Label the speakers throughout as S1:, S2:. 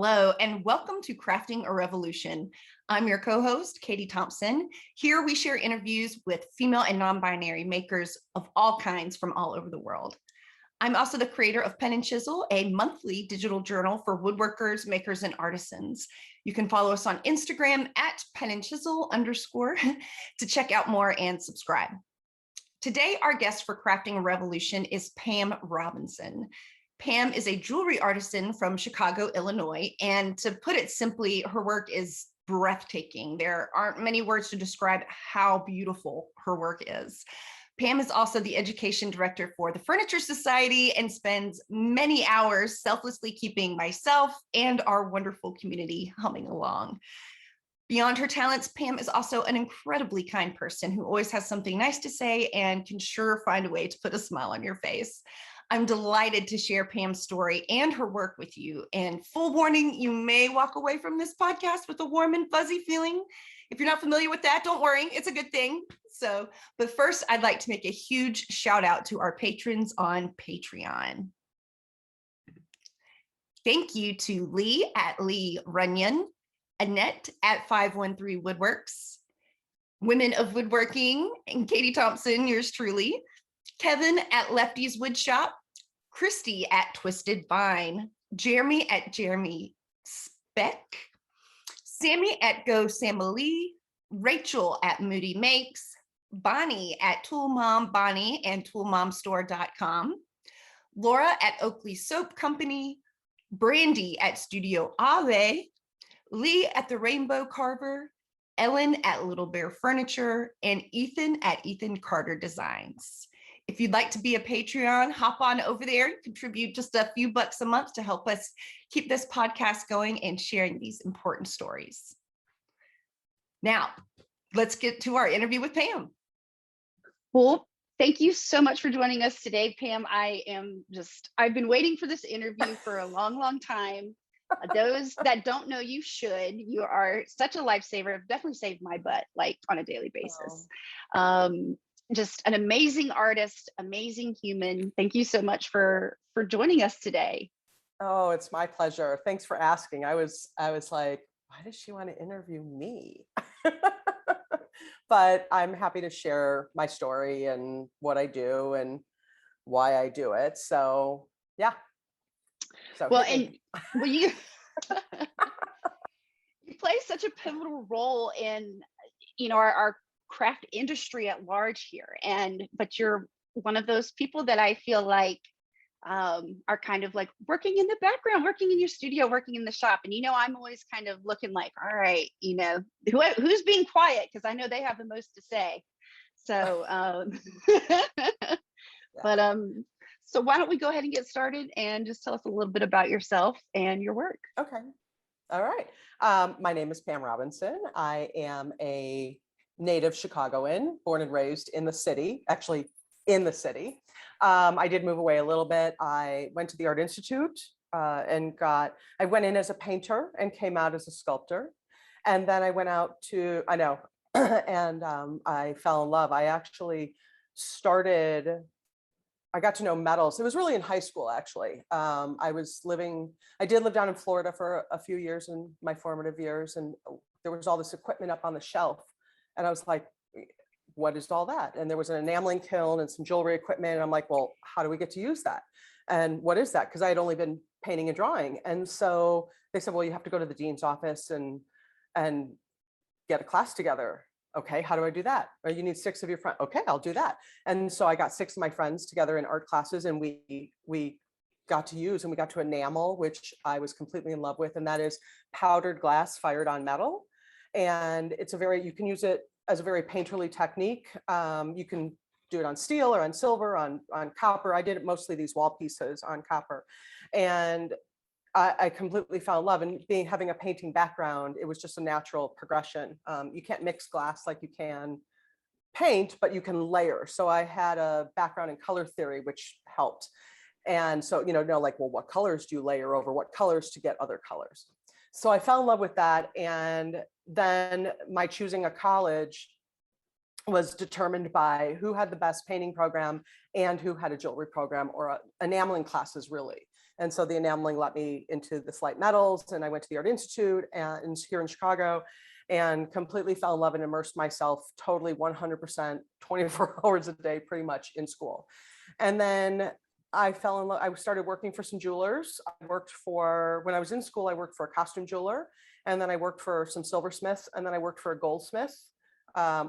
S1: Hello, and welcome to Crafting a Revolution. I'm your co-host, Katie Thompson. Here we share interviews with female and non-binary makers of all kinds from all over the world. I'm also the creator of Pen and Chisel, a monthly digital journal for woodworkers, makers, and artisans. You can follow us on Instagram at @penandchisel_ to check out more and subscribe. Today, our guest for Crafting a Revolution is Pam Robinson. Pam is a jewelry artisan from Chicago, Illinois, and to put it simply, her work is breathtaking. There aren't many words to describe how beautiful her work is. Pam is also the education director for the Furniture Society and spends many hours selflessly keeping myself and our wonderful community humming along. Beyond her talents, Pam is also an incredibly kind person who always has something nice to say and can sure find a way to put a smile on your face. I'm delighted to share Pam's story and her work with you. And full warning, you may walk away from this podcast with a warm and fuzzy feeling. If you're not familiar with that, don't worry, it's a good thing. But first, I'd like to make a huge shout out to our patrons on Patreon. Thank you to Lee at Lee Runyon, Annette at 513 Woodworks, Women of Woodworking, and Katie Thompson, yours truly, Kevin at Lefty's Woodshop, Christy at Twisted Vine, Jeremy at Jeremy Speck, Sammy at Go Samalee, Rachel at Moody Makes, Bonnie at Tool Mom Bonnie and toolmomstore.com, Laura at Oakley Soap Company, Brandy at Studio Ave, Lee at The Rainbow Carver, Ellen at Little Bear Furniture, and Ethan at Ethan Carter Designs. If you'd like to be a Patreon, hop on over there, contribute just a few bucks a month to help us keep this podcast going and sharing these important stories. Now, let's get to our interview with Pam.
S2: Well, thank you so much for joining us today, Pam. I've been waiting for this interview for a long, long time. Those that don't know you should. You are such a lifesaver. Definitely saved my butt, like on a daily basis. Just an amazing artist, amazing human. Thank you so much for joining us today.
S3: Oh, it's my pleasure. Thanks for asking. I was like, why does she want to interview me? But I'm happy to share my story and what I do and why I do it. So yeah. So
S2: you play such a pivotal role in, our craft industry at large here, but you're one of those people that I feel like are kind of like working in the background, working in your studio, working in the shop. And I'm always kind of looking like, all right, who's being quiet, because I know they have the most to say. So but so why don't we go ahead and get started and just tell us a little bit about yourself and your work.
S3: Okay. All right. My name is Pam Robinson. I am a native Chicagoan, born and raised in the city, actually in the city. I did move away a little bit. I went to the Art Institute I went in as a painter and came out as a sculptor. And then I went out to, and I fell in love. I got to know metals. It was really in high school, actually. I did live down in Florida for a few years in my formative years, and there was all this equipment up on the shelf. And I was like, what is all that? And there was an enameling kiln and some jewelry equipment. And I'm like, well, how do we get to use that? And what is that? Because I had only been painting and drawing. And so they said, well, you have to go to the dean's office and get a class together. Okay, how do I do that? Or you need 6 of your friends. Okay, I'll do that. And so I got 6 of my friends together in art classes, and we got to enamel, which I was completely in love with. And that is powdered glass fired on metal. And you can use it as a very painterly technique. You can do it on steel or on silver, on copper. I did mostly these wall pieces on copper. And I completely fell in love, and having a painting background, it was just a natural progression. You can't mix glass like you can paint, but you can layer. So I had a background in color theory, which helped. And so, well, what colors do you layer over? What colors to get other colors? So I fell in love with that. And then my choosing a college, was determined by who had the best painting program and who had a jewelry program or enameling classes, really. And so the enameling let me into the Slight Metals, and I went to the Art Institute and here in Chicago, and completely fell in love and immersed myself totally 100%, 24 hours a day, pretty much in school. And then I fell in love. I started working for some jewelers. When I was in school, I worked for a costume jeweler, and then I worked for some silversmiths, and then I worked for a goldsmith,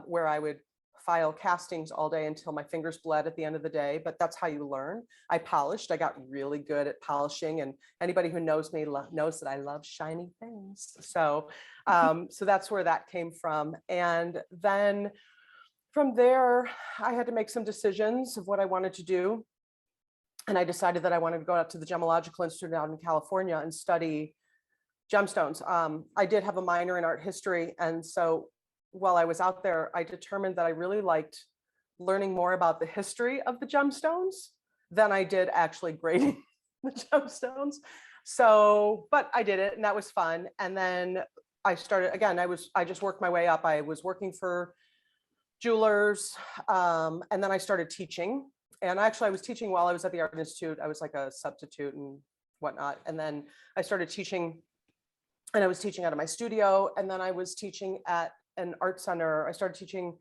S3: where I would file castings all day until my fingers bled at the end of the day. But that's how you learn. I polished. I got really good at polishing, and anybody who knows me knows that I love shiny things. So, so that's where that came from. And then from there, I had to make some decisions of what I wanted to do. And I decided that I wanted to go out to the Gemological Institute out in California and study gemstones. I did have a minor in art history. And so while I was out there, I determined that I really liked learning more about the history of the gemstones than I did actually grading the gemstones. So, but I did it, and that was fun. And then I started, again, I just worked my way up. I was working for jewelers, and then I started teaching. And actually I was teaching while I was at the Art Institute. I was like a substitute and whatnot. And then I started teaching, and I was teaching out of my studio. And then I was teaching at an art center. I started teaching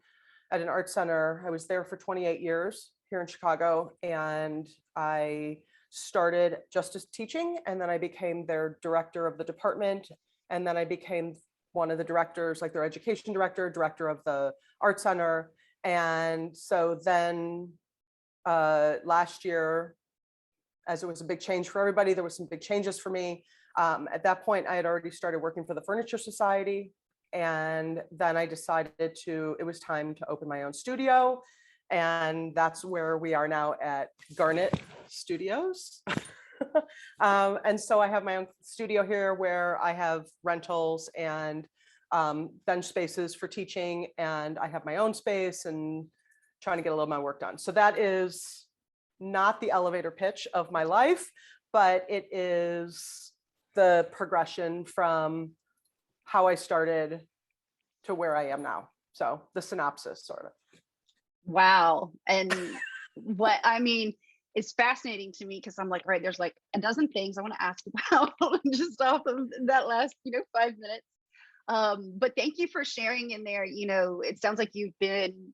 S3: at an art center. I was there for 28 years here in Chicago. And I started just as teaching. And then I became their director of the department. And then I became one of the directors, like their education director, director of the art center. And so then last year, as it was a big change for everybody, there was some big changes for me. At that point, I had already started working for the Furniture Society. And then I decided it was time to open my own studio. And that's where we are now at Garnet Studios. And so I have my own studio here where I have rentals and bench spaces for teaching. And I have my own space and trying to get a little of my work done. So that is not the elevator pitch of my life, but it is the progression from how I started to where I am now. So the synopsis, sort of.
S2: Wow. And what I mean, it's fascinating to me because I'm like, right, there's like a dozen things I want to ask about just off of that last, 5 minutes. But thank you for sharing in there. It sounds like you've been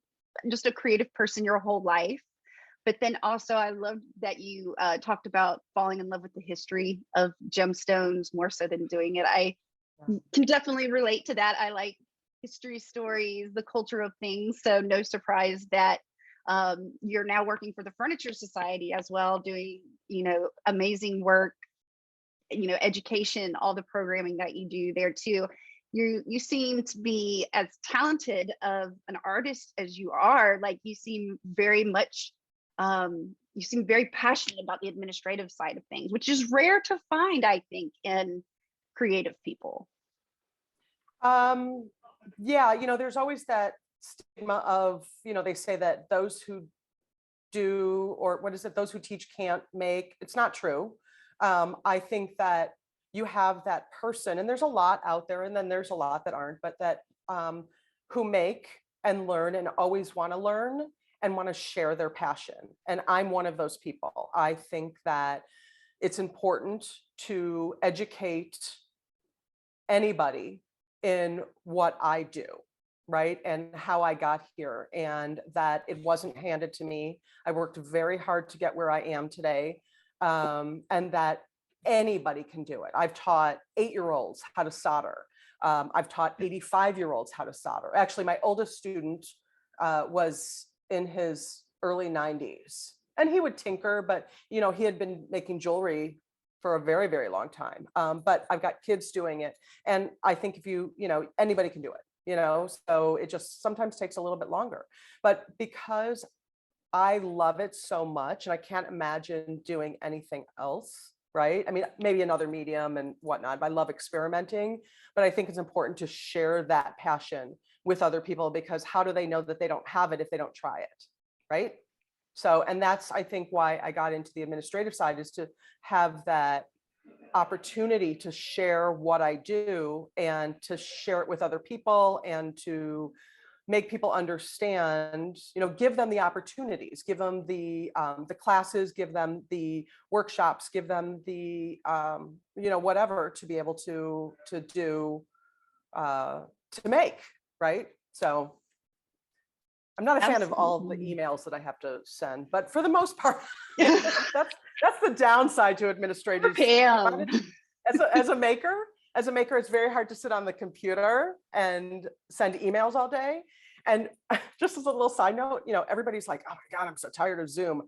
S2: just a creative person your whole life. But then also I love that you talked about falling in love with the history of gemstones more so than doing it. I can definitely relate to that. I like history stories, the culture of things. So no surprise that you're now working for the Furniture Society as well, doing, amazing work, education, all the programming that you do there too. You seem to be as talented of an artist as you are. Like you seem very much, you seem very passionate about the administrative side of things, which is rare to find, I think, in creative people.
S3: Yeah, there's always that stigma of, they say that those who do, or what is it, those who teach can't make. It's not true. I think that you have that person, and there's a lot out there, and then there's a lot that aren't, but that who make and learn and always want to learn and want to share their passion. And I'm one of those people. I think that it's important to educate anybody in what I do, right? And how I got here, and that it wasn't handed to me. I worked very hard to get where I am today, and that anybody can do it. I've taught 8-year-olds how to solder. I've taught 85-year-olds how to solder. Actually, my oldest student was in his early 90s, and he would tinker, but he had been making jewelry for a very, very long time. But I've got kids doing it. And I think if anybody can do it, so it just sometimes takes a little bit longer. But because I love it so much, and I can't imagine doing anything else, right? I mean, maybe another medium and whatnot, but I love experimenting. But I think it's important to share that passion with other people, because how do they know that they don't have it if they don't try it, right? So, and that's, I think, why I got into the administrative side, is to have that opportunity to share what I do and to share it with other people, and to make people understand, give them the opportunities, give them the classes, give them the workshops, give them the, whatever to be able to do, to make, right? So I'm not a fan of all of the emails that I have to send, but for the most part, that's the downside to administrators.
S2: Pam.
S3: As a maker, it's very hard to sit on the computer and send emails all day. And just as a little side note, everybody's like, oh my God, I'm so tired of Zoom.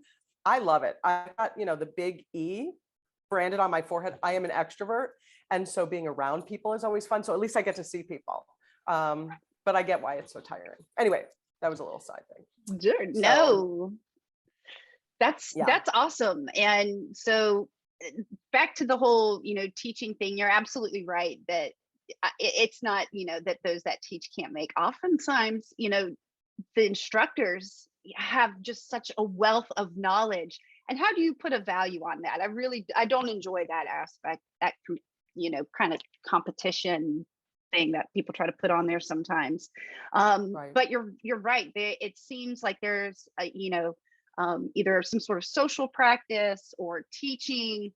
S3: I love it. I got, the big E branded on my forehead. I am an extrovert. And so being around people is always fun. So at least I get to see people. But I get why it's so tiring. Anyway, that was a little side thing.
S2: Sure. No, that's awesome. And so back to the whole, teaching thing, you're absolutely right that it's not, that those that teach can't make. Oftentimes, the instructors have just such a wealth of knowledge. And how do you put a value on that? I don't enjoy that aspect, that, kind of competition thing that people try to put on there sometimes.
S3: Right.
S2: But you're right. It seems like there's, either some sort of social practice or teaching.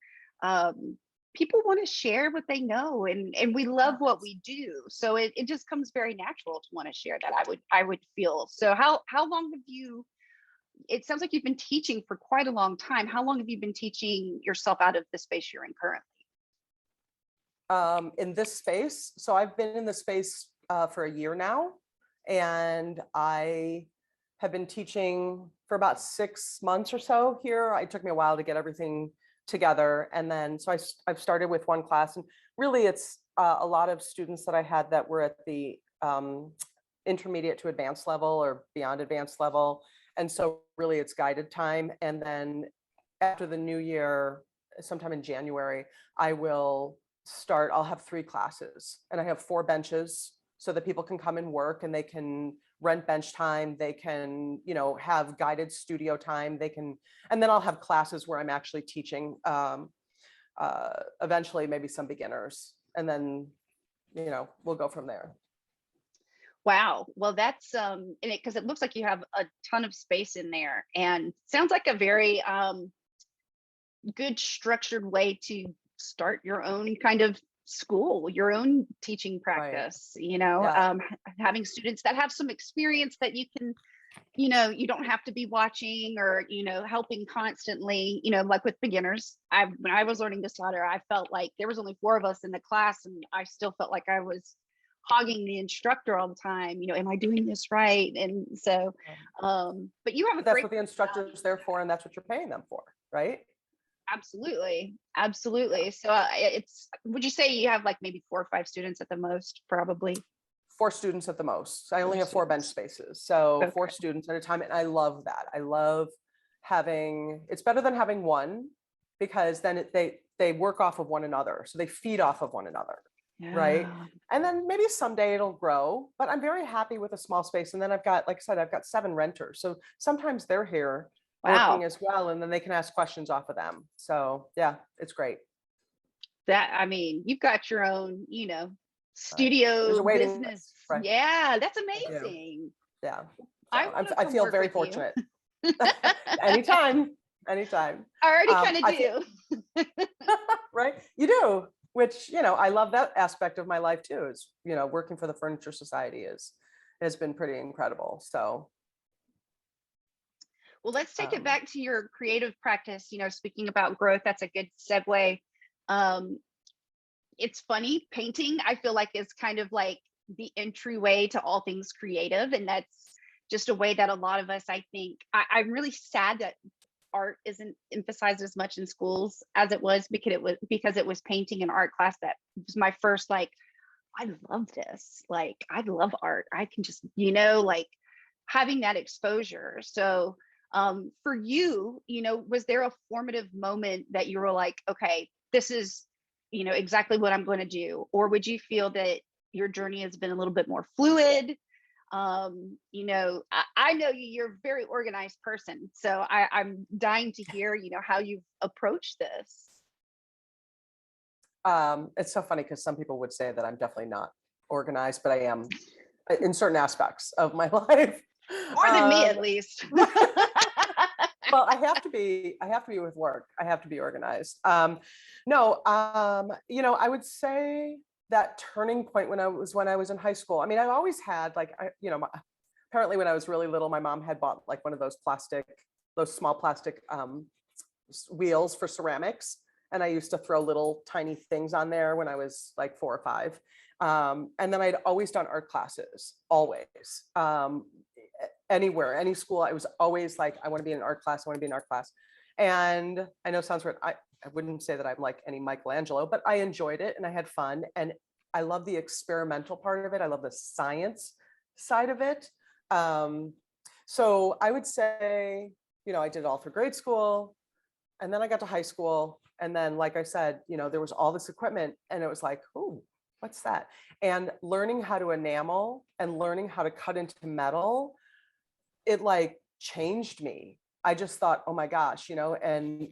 S2: People want to share what they know, and we love what we do. So it just comes very natural to want to share that. I would feel. So how long have you? It sounds like you've been teaching for quite a long time. How long have you been teaching yourself out of the space you're in currently?
S3: In this space, so I've been in this space for a year now, and I have been teaching for about 6 months or so here. It took me a while to get everything together, and then so I've started with one class, and really it's a lot of students that I had that were at the intermediate to advanced level or beyond advanced level, and so really it's guided time. And then after the new year, sometime in January, I'll have 3 classes, and I have 4 benches so that people can come and work, and they can rent bench time. They can, have guided studio time. And then I'll have classes where I'm actually teaching, eventually maybe some beginners, and then, we'll go from there.
S2: Wow. Well, that's because it looks like you have a ton of space in there, and sounds like a very good structured way to start your own kind of school, your own teaching practice. Right. Having students that have some experience that you can, you don't have to be watching or helping constantly. Like with beginners, when I was learning this ladder, I felt like there was only 4 of us in the class, and I still felt like I was hogging the instructor all the time. Am I doing this right? And so but you have
S3: that's what the instructor is there for, and that's what you're paying them for, right?
S2: Absolutely. So would you say you have like maybe 4 or 5 students at the most? Probably
S3: 4 students at the most. I only have 4 bench spaces, so okay. 4 students at a time, and I love that. I love it's better than having one, because then they work off of one another, so they feed off of one another. Yeah. Right. And then maybe someday it'll grow, but I'm very happy with a small space. And then I've got, like I said, I've got 7 renters, so sometimes they're here. Wow. Working as well, and then they can ask questions off of them. So yeah, it's great.
S2: You've got your own, studio
S3: right.
S2: business. Right. Yeah, that's amazing.
S3: Yeah, so I feel very fortunate. Anytime. I
S2: already kind of do.
S3: Right, you do. Which I love that aspect of my life too. Is working for the Furniture Society has been pretty incredible. So.
S2: Well, let's take it back to your creative practice. Speaking about growth, that's a good segue. It's funny, painting, I feel like, is kind of like the entryway to all things creative. And that's just a way that a lot of us, I think, I'm really sad that art isn't emphasized as much in schools as it was, because it was painting and art class that was my first, like, I love this. Like, I love art. I can just, having that exposure. So for you, was there a formative moment that you were like, okay, this is, exactly what I'm going to do? Or would you feel that your journey has been a little bit more fluid? I know you're a very organized person, so I'm dying to hear, how you've approached this.
S3: It's so funny because some people would say that I'm definitely not organized, but I am. in certain aspects of my life.
S2: More than me, at least.
S3: Well, I have to be with work. I have to be organized. No, I would say that turning point when I was in high school. I mean, I've always had like, apparently when I was really little, my mom had bought like one of those small plastic wheels for ceramics. And I used to throw little tiny things on there when I was like 4 or 5. And then I'd always done art classes, always. Anywhere, any school, I was always like, I want to be in an art class. I want to be in an art class. And I know it sounds weird. I wouldn't say that I'm like any Michelangelo, but I enjoyed it and I had fun. And I love the experimental part of it. I love the science side of it. So I would say, I did it all through grade school. And then I got to high school. And then, like I said, there was all this equipment and it was like, oh, what's that? And learning how to enamel and learning how to cut into metal, it like changed me. I just thought, oh my gosh, and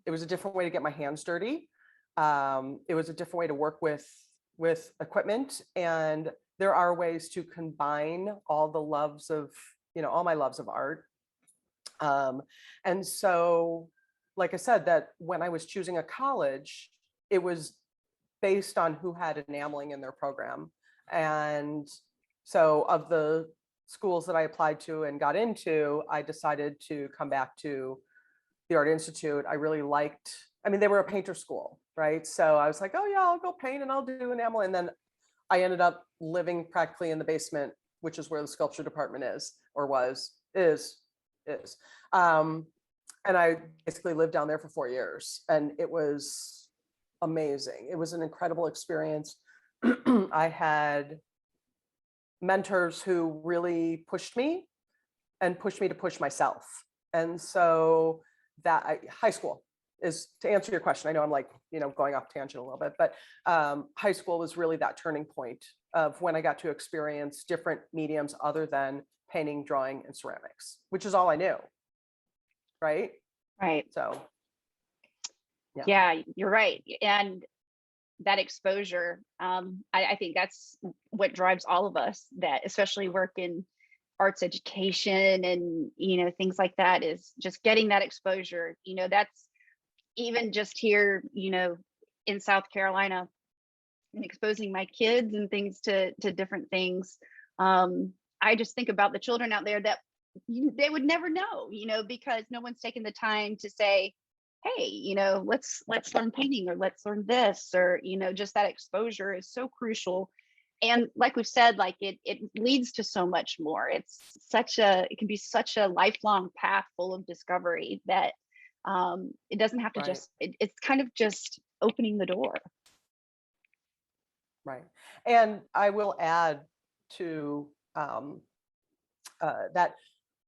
S3: it was a different way to get my hands dirty. It was a different way to work with equipment. And there are ways to combine all the loves of, all my loves of art. And so, like I said, that when I was choosing a college, it was based on who had enameling in their program. And so of the schools that I applied to and got into, I decided to come back to the Art Institute. I really liked, they were a painter school, right? So I was like, oh yeah, I'll go paint and I'll do enamel. And then I ended up living practically in the basement, which is where the sculpture department is. And I basically lived down there for 4 years and it was amazing. It was an incredible experience. I had mentors who really pushed me and pushed me to push myself. And so high school is, to answer your question, I know I'm like, going off tangent a little bit, but high school was really that turning point of when I got to experience different mediums other than painting, drawing, and ceramics, which is all I knew. Right. So.
S2: Yeah, you're right. And that exposure, I think that's what drives all of us that especially work in arts education and, things like that, is just getting that exposure. That's even just here, in South Carolina, and exposing my kids and things to different things. I just think about the children out there that they would never know, because no one's taken the time to say, hey, let's learn painting, or let's learn this, or, just that exposure is so crucial. And like we've said, like it leads to so much more. It can be such a lifelong path full of discovery that it doesn't have to just, it's kind of just opening the door.
S3: Right. And I will add to that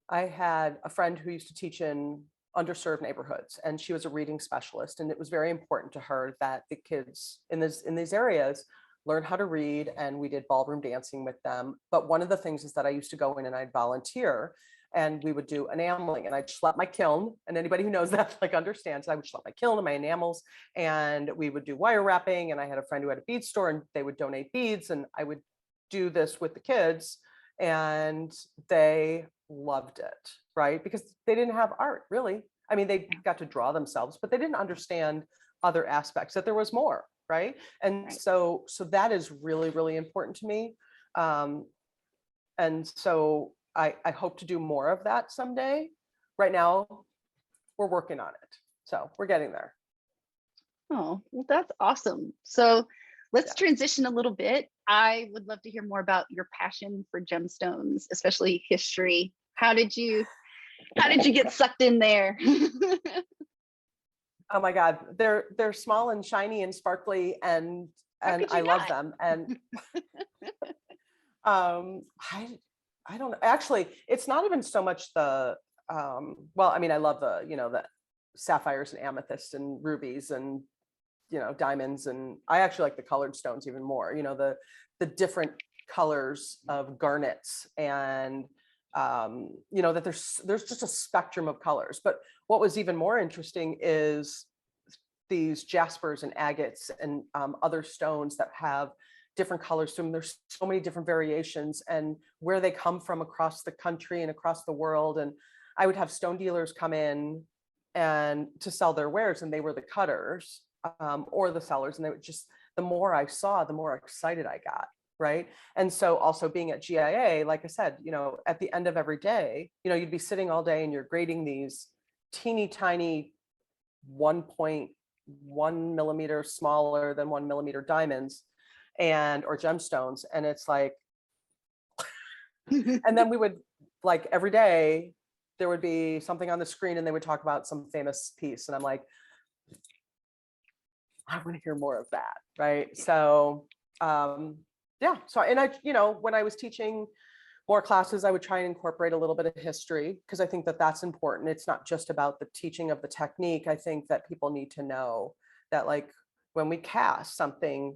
S3: I had a friend who used to teach in underserved neighborhoods, and she was a reading specialist. And it was very important to her that the kids in these areas learn how to read, and we did ballroom dancing with them. But one of the things is that I used to go in and I'd volunteer, and we would do enameling, and I'd schlep my kiln. And anybody who knows that like understands, I would schlep my kiln and my enamels, and we would do wire wrapping. And I had a friend who had a bead store, and they would donate beads, and I would do this with the kids, and they loved it, right? Because they didn't have art, really. They got to draw themselves, but they didn't understand other aspects, that there was more, right? And so that is really, really important to me. And so I hope to do more of that someday. Right now, we're working on it. So we're getting there.
S2: Oh, well, that's awesome. So let's transition a little bit. I would love to hear more about your passion for gemstones, especially history. How did you get sucked in there?
S3: Oh my God, they're small and shiny and sparkly, and I love them. And I don't know. Actually, it's not even so much the I love the sapphires and amethysts and rubies and diamonds, and I actually like the colored stones even more. The different colors of garnets, and that there's just a spectrum of colors. But what was even more interesting is these jaspers and agates and other stones that have different colors to them. There's so many different variations and where they come from across the country and across the world. And I would have stone dealers come in and to sell their wares, and they were the cutters or the sellers. And they would just, the more I saw, the more excited I got. Right. And so also being at GIA, like I said, at the end of every day, you'd be sitting all day and you're grading these teeny tiny 1.1 millimeter smaller than 1 millimeter diamonds or gemstones. And it's like, and then we would, like, every day there would be something on the screen and they would talk about some famous piece. And I'm like, I want to hear more of that. Right. So, yeah. So, and when I was teaching more classes, I would try and incorporate a little bit of history, because I think that that's important. It's not just about the teaching of the technique. I think that people need to know that, like, when we cast something,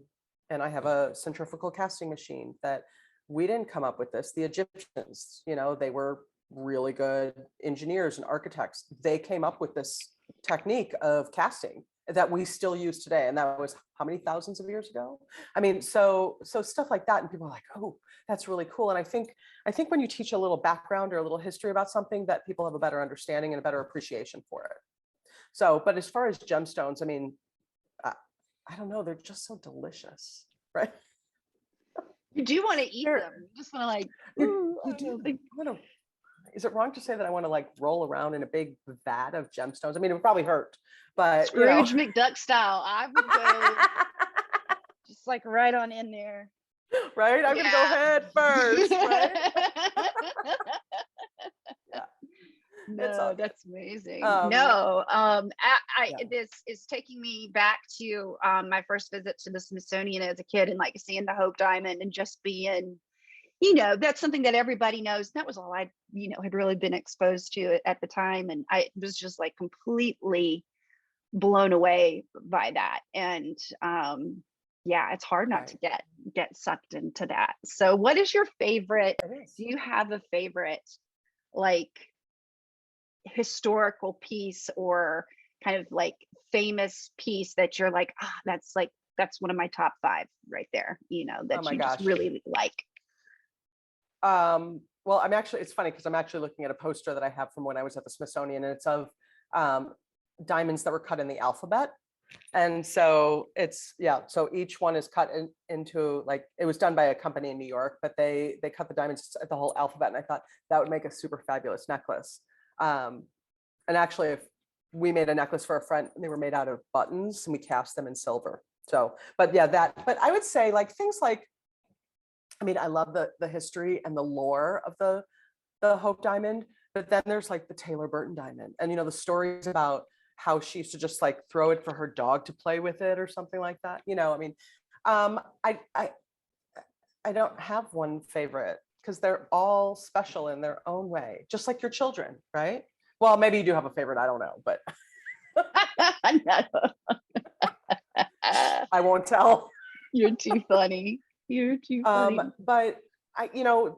S3: and I have a centrifugal casting machine, that we didn't come up with this. The Egyptians, they were really good engineers and architects. They came up with this technique of casting that we still use today. And that was how many thousands of years ago? I mean, so stuff like that. And people are like, oh, that's really cool. And I think when you teach a little background or a little history about something, that people have a better understanding and a better appreciation for it. So, but as far as gemstones, I mean, I don't know, they're just so delicious, right?
S2: You do want to eat them. You just want to, like,
S3: you do. Is it wrong to say that I want to, like, roll around in a big vat of gemstones? I mean, it would probably hurt, but
S2: Scrooge McDuck style. I would go just, like, right on in there.
S3: Right? I'm gonna go head first, right? Yeah.
S2: No, that's amazing.
S3: Yeah.
S2: This is taking me back to my first visit to the Smithsonian as a kid, and, like, seeing the Hope Diamond and just being, that's something that everybody knows. That was all I, had really been exposed to at the time. And I was just, like, completely blown away by that. And yeah, it's hard not to get sucked into that. So what is your favorite? Do you have a favorite, like, historical piece or kind of, like, famous piece that you're like, that's one of my top 5 right there, that you just really like?
S3: Well, it's funny because I'm actually looking at a poster that I have from when I was at the Smithsonian, and it's of diamonds that were cut in the alphabet. And so so each one is cut into, like, it was done by a company in New York, but they cut the diamonds at the whole alphabet. And I thought that would make a super fabulous necklace. And actually, if we made a necklace for a friend, and they were made out of buttons, and we cast them in silver. So, but I would say, like, things like, I mean, I love the history and the lore of the Hope Diamond, but then there's, like, the Taylor Burton diamond, and the stories about how she used to just, like, throw it for her dog to play with it or something like that. I mean, I don't have one favorite, because they're all special in their own way, just like your children, right? Well, maybe you do have a favorite. I don't know, but I won't tell.
S2: You're too funny. You're too funny.
S3: But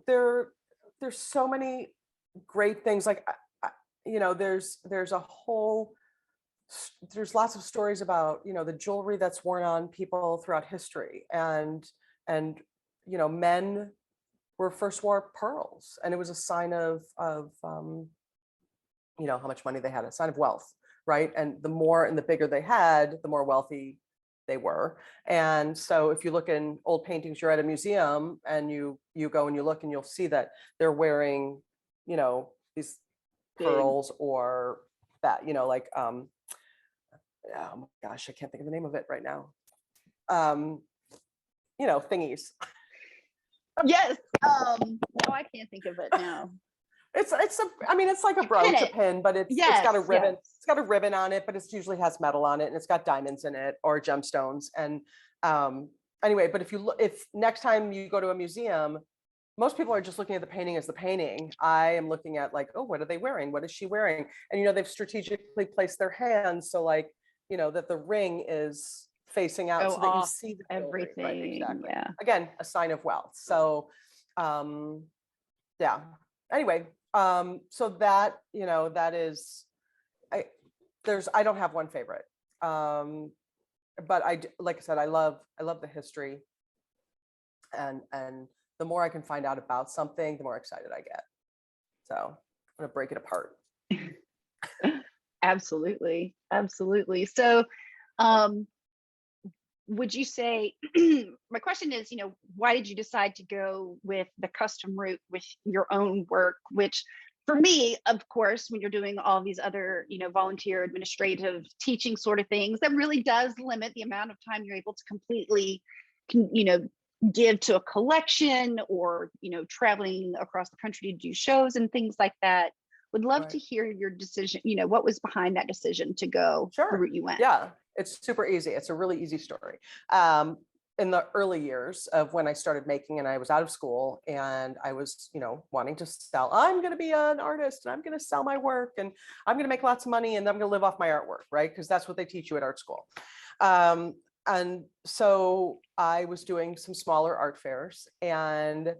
S3: there's so many great things. Like, there's lots of stories about, the jewelry that's worn on people throughout history, and men were first wore pearls, and it was a sign of how much money they had, a sign of wealth, right? And the more and the bigger they had, the more wealthy they were. And so if you look in old paintings, you're at a museum and you go and you look, and you'll see that they're wearing, these pearls, or that, like, oh my gosh, I can't think of the name of it right now. Thingies.
S2: Yes. No, I can't think of it now.
S3: It's like a brooch, a pin, but it's got a ribbon.
S2: Yes.
S3: It's got a ribbon on it, but it usually has metal on it, and it's got diamonds in it or gemstones. And anyway, but if next time you go to a museum, most people are just looking at the painting as the painting. I am looking at, like, oh, what are they wearing? What is she wearing? And they've strategically placed their hands so, like, that the ring is facing out, so that you see
S2: everything.
S3: Right, exactly.
S2: Yeah.
S3: Again, a sign of wealth. So yeah. Anyway, so that, that is, I don't have one favorite. But like I said, I love the history. And the more I can find out about something, the more excited I get. So I'm going to break it apart.
S2: Absolutely. Absolutely. So, would you say, my question is, why did you decide to go with the custom route with your own work, which for me, of course, when you're doing all these other, volunteer administrative teaching sort of things, that really does limit the amount of time you're able to completely, give to a collection or, traveling across the country to do shows and things like that. Would love to hear your decision, what was behind that decision to go the route you went.
S3: Yeah, it's super easy. It's a really easy story. In the early years of when I started making, and I was out of school and I was, wanting to sell, I'm going to be an artist and I'm going to sell my work and I'm going to make lots of money and I'm going to live off my artwork, right? Because that's what they teach you at art school. And so I was doing some smaller art fairs, and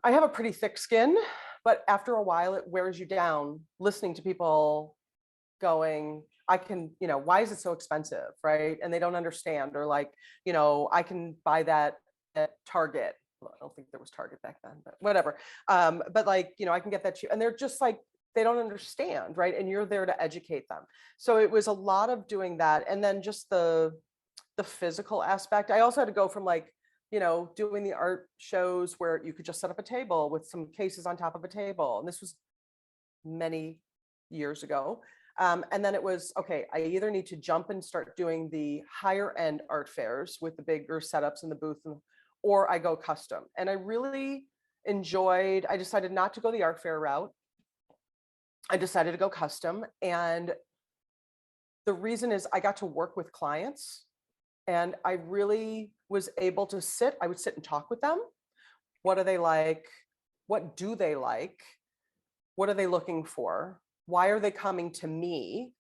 S3: I have a pretty thick skin, but after a while it wears you down listening to people going, I can, why is it so expensive, right? And they don't understand, or like, I can buy that at Target. Well, I don't think there was Target back then, but whatever. But like, I can get that cheap. And they're just like, they don't understand, right? And you're there to educate them. So it was a lot of doing that. And then just the physical aspect. I also had to go from like, doing the art shows where you could just set up a table with some cases on top of a table. And this was many years ago. And then it was, okay, I either need to jump and start doing the higher end art fairs with the bigger setups in the booth, or I go custom. And I really I decided not to go the art fair route. I decided to go custom. And the reason is I got to work with clients, and I really was able to I would sit and talk with them. What are they like? What do they like? What are they looking for? Why are they coming to me?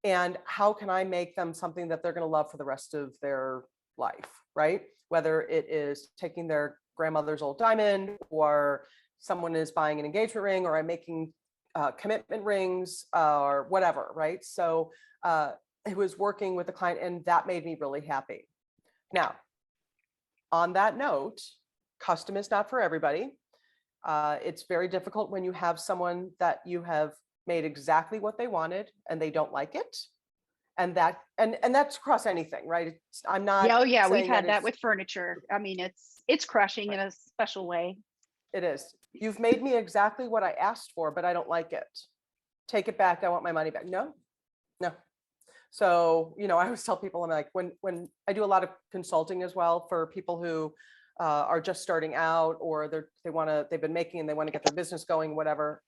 S3: And how can I make them something that they're going to love for the rest of their life, right? Whether it is taking their grandmother's old diamond, or someone is buying an engagement ring, or I'm making commitment rings, or whatever, right? So it was working with the client, and that made me really happy. Now, on that note, custom is not for everybody. It's very difficult when you have someone that you have made exactly what they wanted and they don't like it. And that's across anything, right? I'm not.
S2: Yeah, oh yeah, we've had that with furniture. I mean, it's crushing in a special way.
S3: It is. You've made me exactly what I asked for, but I don't like it. Take it back. I want my money back. No. So, I always tell people, I'm like, when I do a lot of consulting as well for people who are just starting out, or they've been making and they want to get their business going, whatever,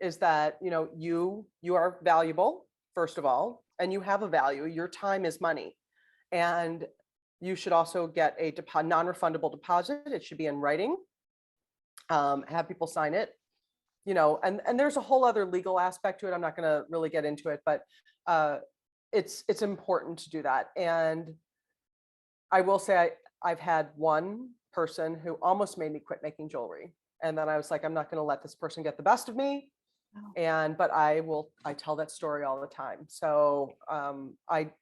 S3: is that, you are valuable, first of all, and you have a value. Your time is money. And you should also get a non-refundable deposit. It should be in writing. Have people sign it, and there's a whole other legal aspect to it. I'm not going to really get into it, but it's important to do that. And I will say I've had one person who almost made me quit making jewelry. And then I was like, I'm not going to let this person get the best of me. But I tell that story all the time. So I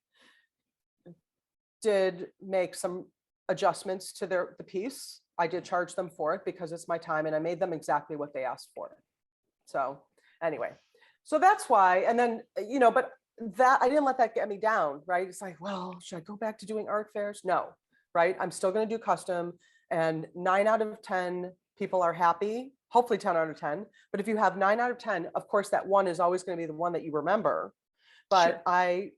S3: did make some adjustments to the piece. I did charge them for it because it's my time, and I made them exactly what they asked for. So anyway, so that's why. And then, but that I didn't let that get me down, right? It's like, well, should I go back to doing art fairs? No, right? I'm still going to do custom, and 9 out of 10 people are happy. Hopefully 10 out of 10. But if you have 9 out of 10, of course, that one is always going to be the one that you remember. But sure.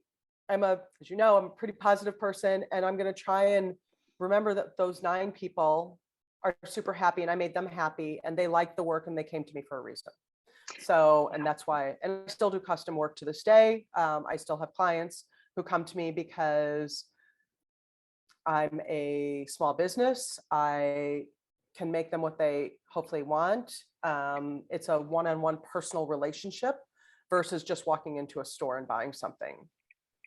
S3: I'm a pretty positive person, and I'm going to try and remember that those 9 people are super happy, and I made them happy, and they liked the work, and they came to me for a reason. So, and that's why, and I still do custom work to this day. I still have clients who come to me because I'm a small business. I can make them what they hopefully want. It's a one-on-one personal relationship versus just walking into a store and buying something.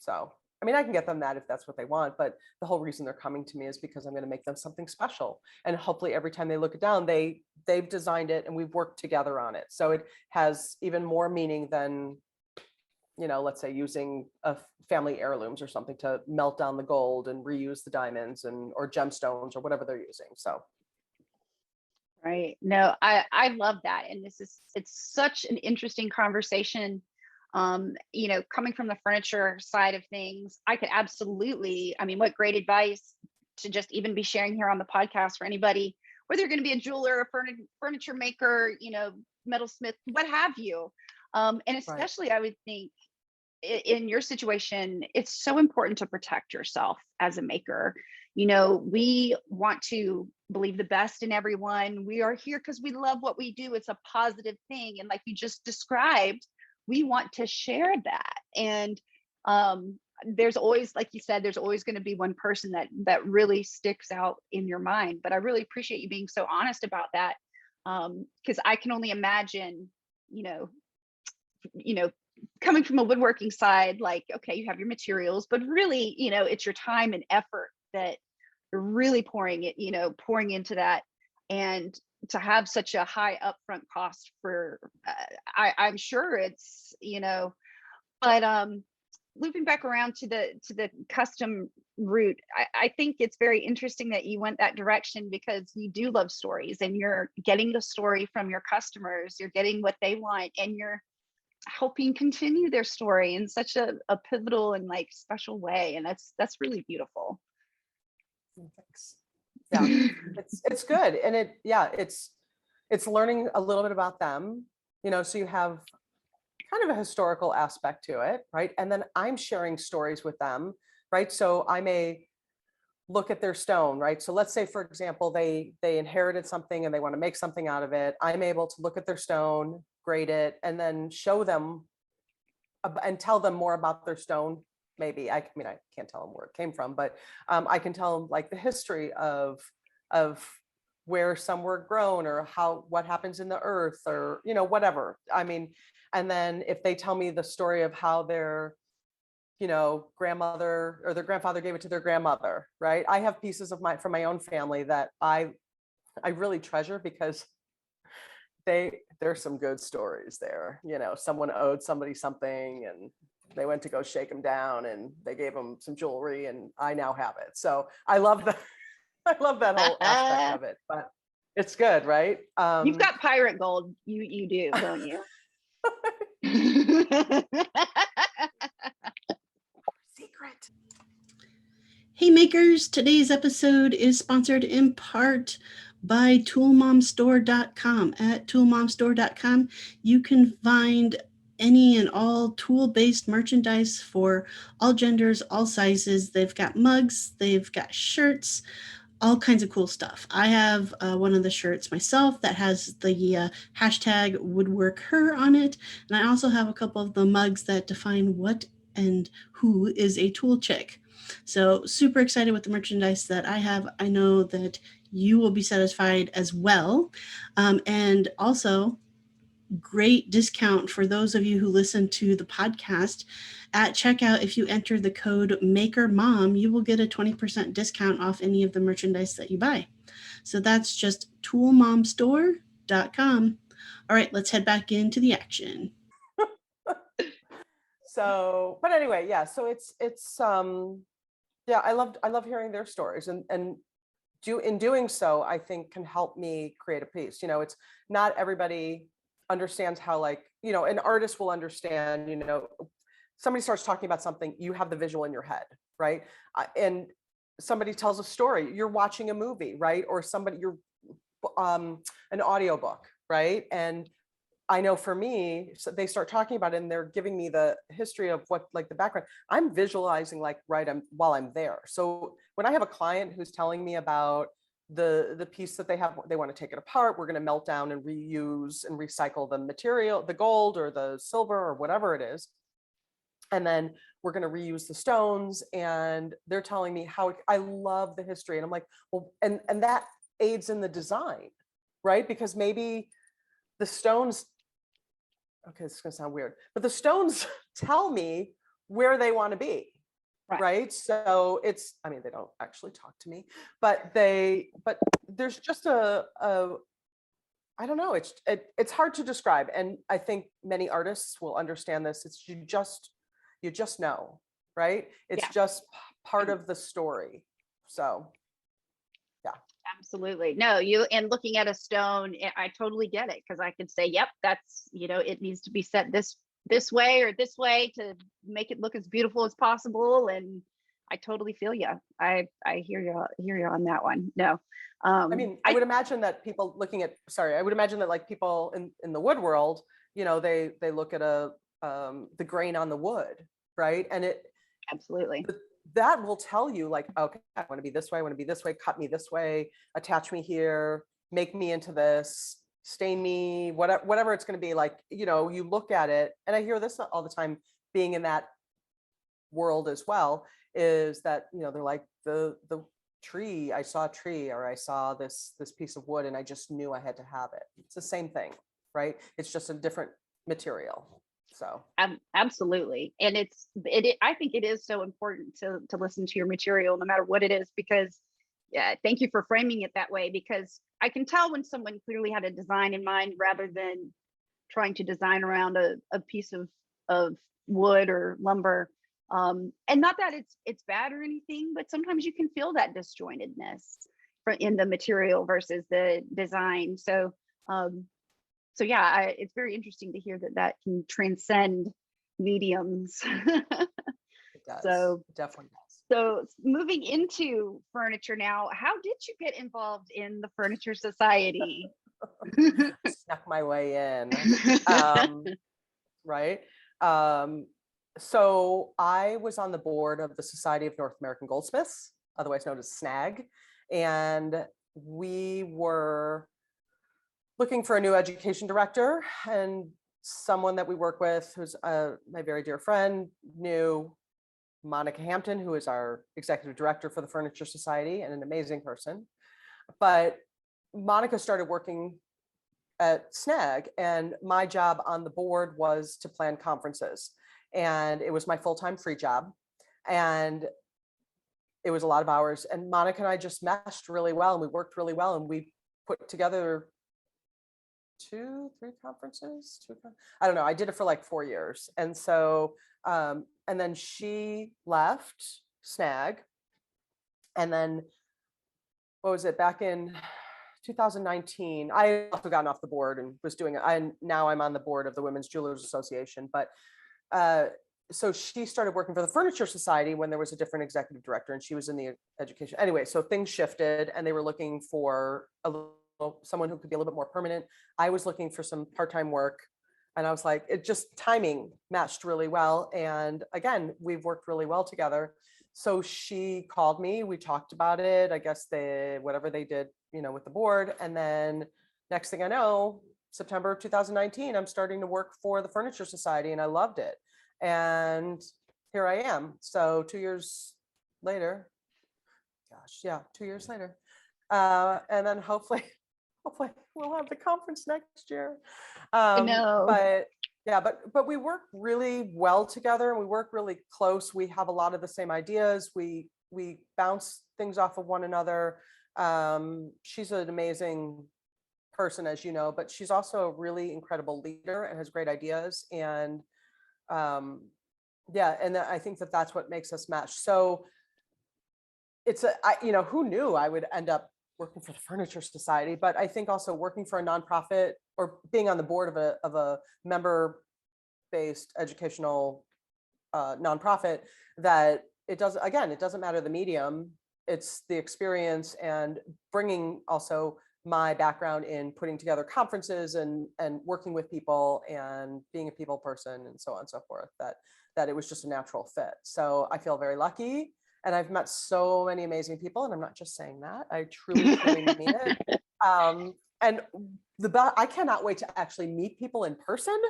S3: So, I mean, I can get them that if that's what they want, but the whole reason they're coming to me is because I'm going to make them something special. And hopefully every time they look it down, they've designed it and we've worked together on it. So it has even more meaning than let's say using a family heirlooms or something to melt down the gold and reuse the diamonds or gemstones or whatever they're using. So.
S2: Right. No, I love that. And it's such an interesting conversation. Coming from the furniture side of things, I could absolutely, I mean, what great advice to just even be sharing here on the podcast for anybody, whether you're going to be a jeweler, a furniture maker, metalsmith, what have you. And especially I would think in your situation, it's so important to protect yourself as a maker. We want to believe the best in everyone. We are here because we love what we do. It's a positive thing. And like you just described, we want to share that. And there's always, like you said, there's always going to be one person that really sticks out in your mind. But I really appreciate you being so honest about that. Because I can only imagine, coming from a woodworking side, like, okay, you have your materials, but really, it's your time and effort that you're really pouring into that. And to have such a high upfront cost for, I'm sure it's, but looping back around to the custom route, I think it's very interesting that you went that direction, because you do love stories and you're getting the story from your customers, you're getting what they want, and you're helping continue their story in such a pivotal and like special way. And that's really beautiful.
S3: Thanks. Yeah, it's good. And it's learning a little bit about them, so you have kind of a historical aspect to it, right? And then I'm sharing stories with them, right? So I may look at their stone, right? So let's say, for example, they inherited something and they want to make something out of it. I'm able to look at their stone, grade it, and then show them and tell them more about their stone. Maybe I can't tell them where it came from, but I can tell them like the history of where some were grown, or what happens in the earth, or whatever. I mean, and then if they tell me the story of how their grandmother or their grandfather gave it to their grandmother, right? I have pieces from my own family that I really treasure, because there's some good stories there. Someone owed somebody something and they went to go shake them down and they gave them some jewelry, and I now have it. So I love that. I love that whole aspect of it, but it's good, right?
S2: You've got pirate gold. You do, don't you?
S3: Secret.
S4: Hey makers, today's episode is sponsored in part by toolmomstore.com. At toolmomstore.com, you can find any and all tool-based merchandise for all genders, all sizes. They've got mugs, they've got shirts, all kinds of cool stuff. I have one of the shirts myself that has the hashtag woodworkher on it. And I also have a couple of the mugs that define what and who is a tool chick. So super excited with the merchandise that I have. I know that you will be satisfied as well. And also great discount for those of you who listen to the podcast. At checkout, if you enter the code MAKERMOM, you will get a 20% discount off any of the merchandise that you buy. So that's just toolmomstore.com. All right, let's head back into the action.
S3: So, but anyway, yeah. So it's yeah, I love hearing their stories, and in doing so, I think can help me create a piece. It's not everybody understands how, like, an artist will understand, somebody starts talking about something, you have the visual in your head, right? And somebody tells a story, you're watching a movie, right? Or you're an audiobook, right? And I know for me, so they start talking about it and they're giving me the history of what, like the background, I'm visualizing like while I'm there. So when I have a client who's telling me about the piece that they want to take it apart, we're going to melt down and reuse and recycle the material, the gold or the silver or whatever it is. And then we're going to reuse the stones, and they're telling me how I love the history. And I'm like, well, and that aids in the design, right? Because maybe the stones, okay, this is going to sound weird, but the stones tell me where they want to be. Right. So they don't actually talk to me, but there's just a I don't know. It's hard to describe, and I think many artists will understand this. It's you just know, right? It's
S2: Yeah.
S3: just part of the story. So yeah.
S2: Absolutely. No, you, and looking at a stone, I totally get it, because I could say, yep, that's, it needs to be set this way or this way to make it look as beautiful as possible. And I totally feel you. I hear you on that one. No.
S3: I mean, I would imagine that people I would imagine that like people in the wood world, they look at the grain on the wood, right? And
S2: absolutely.
S3: that will tell you like, okay, I want to be this way, I want to be this way, cut me this way, attach me here, make me into this, stain me, whatever it's going to be. Like, you look at it, and I hear this all the time being in that world as well, is that, they're like the tree, I saw a tree, or I saw this piece of wood and I just knew I had to have it. It's the same thing, right? It's just a different material. So
S2: absolutely. And I think it is so important to listen to your material no matter what it is, because thank you for framing it that way, because I can tell when someone clearly had a design in mind rather than trying to design around a piece of wood or lumber. And not that it's bad or anything, but sometimes you can feel that disjointedness in the material versus the design. So yeah, it's very interesting to hear that can transcend mediums.
S3: it does.
S2: So
S3: it definitely does.
S2: So moving into furniture now, how did you get involved in the Furniture Society?
S3: Snuck my way in. Right. So I was on the board of the Society of North American Goldsmiths, otherwise known as SNAG. And we were looking for a new education director, and someone that we work with, who's my very dear friend, knew Monica Hampton, who is our executive director for the Furniture Society and an amazing person. But Monica started working at SNAG, and my job on the board was to plan conferences. And it was my full-time free job. And it was a lot of hours. And Monica and I just meshed really well, and we worked really well. And we put together 3 conferences. I don't know. I did it for like 4 years. And so, and then she left SNAG. And then, what was it, back in 2019, I had also gotten off the board and was doing it. Now I'm on the board of the Women's Jewelers Association. But so she started working for the Furniture Society when there was a different executive director, and she was in the education. Anyway, so things shifted, and they were looking for someone who could be a little bit more permanent. I was looking for some part-time work, and I was like, it just timing matched really well. And again, we've worked really well together. So she called me, we talked about it. I guess whatever they did, with the board. And then next thing I know, September 2019, I'm starting to work for the Furniture Society, and I loved it. And here I am. So 2 years later, 2 years later. And then hopefully we'll have the conference next year.
S2: No.
S3: But yeah, but we work really well together, and we work really close. We have a lot of the same ideas. We bounce things off of one another. She's an amazing person, as you know, but she's also a really incredible leader and has great ideas. And and I think that's what makes us match. So it's who knew I would end up working for the Furniture Society, but I think also working for a nonprofit or being on the board of a member-based educational nonprofit, that it doesn't matter the medium, it's the experience, and bringing also my background in putting together conferences and working with people and being a people person and so on and so forth, that it was just a natural fit. So I feel very lucky, and I've met so many amazing people, and I'm not just saying that, I truly mean it. And I cannot wait to actually meet people in person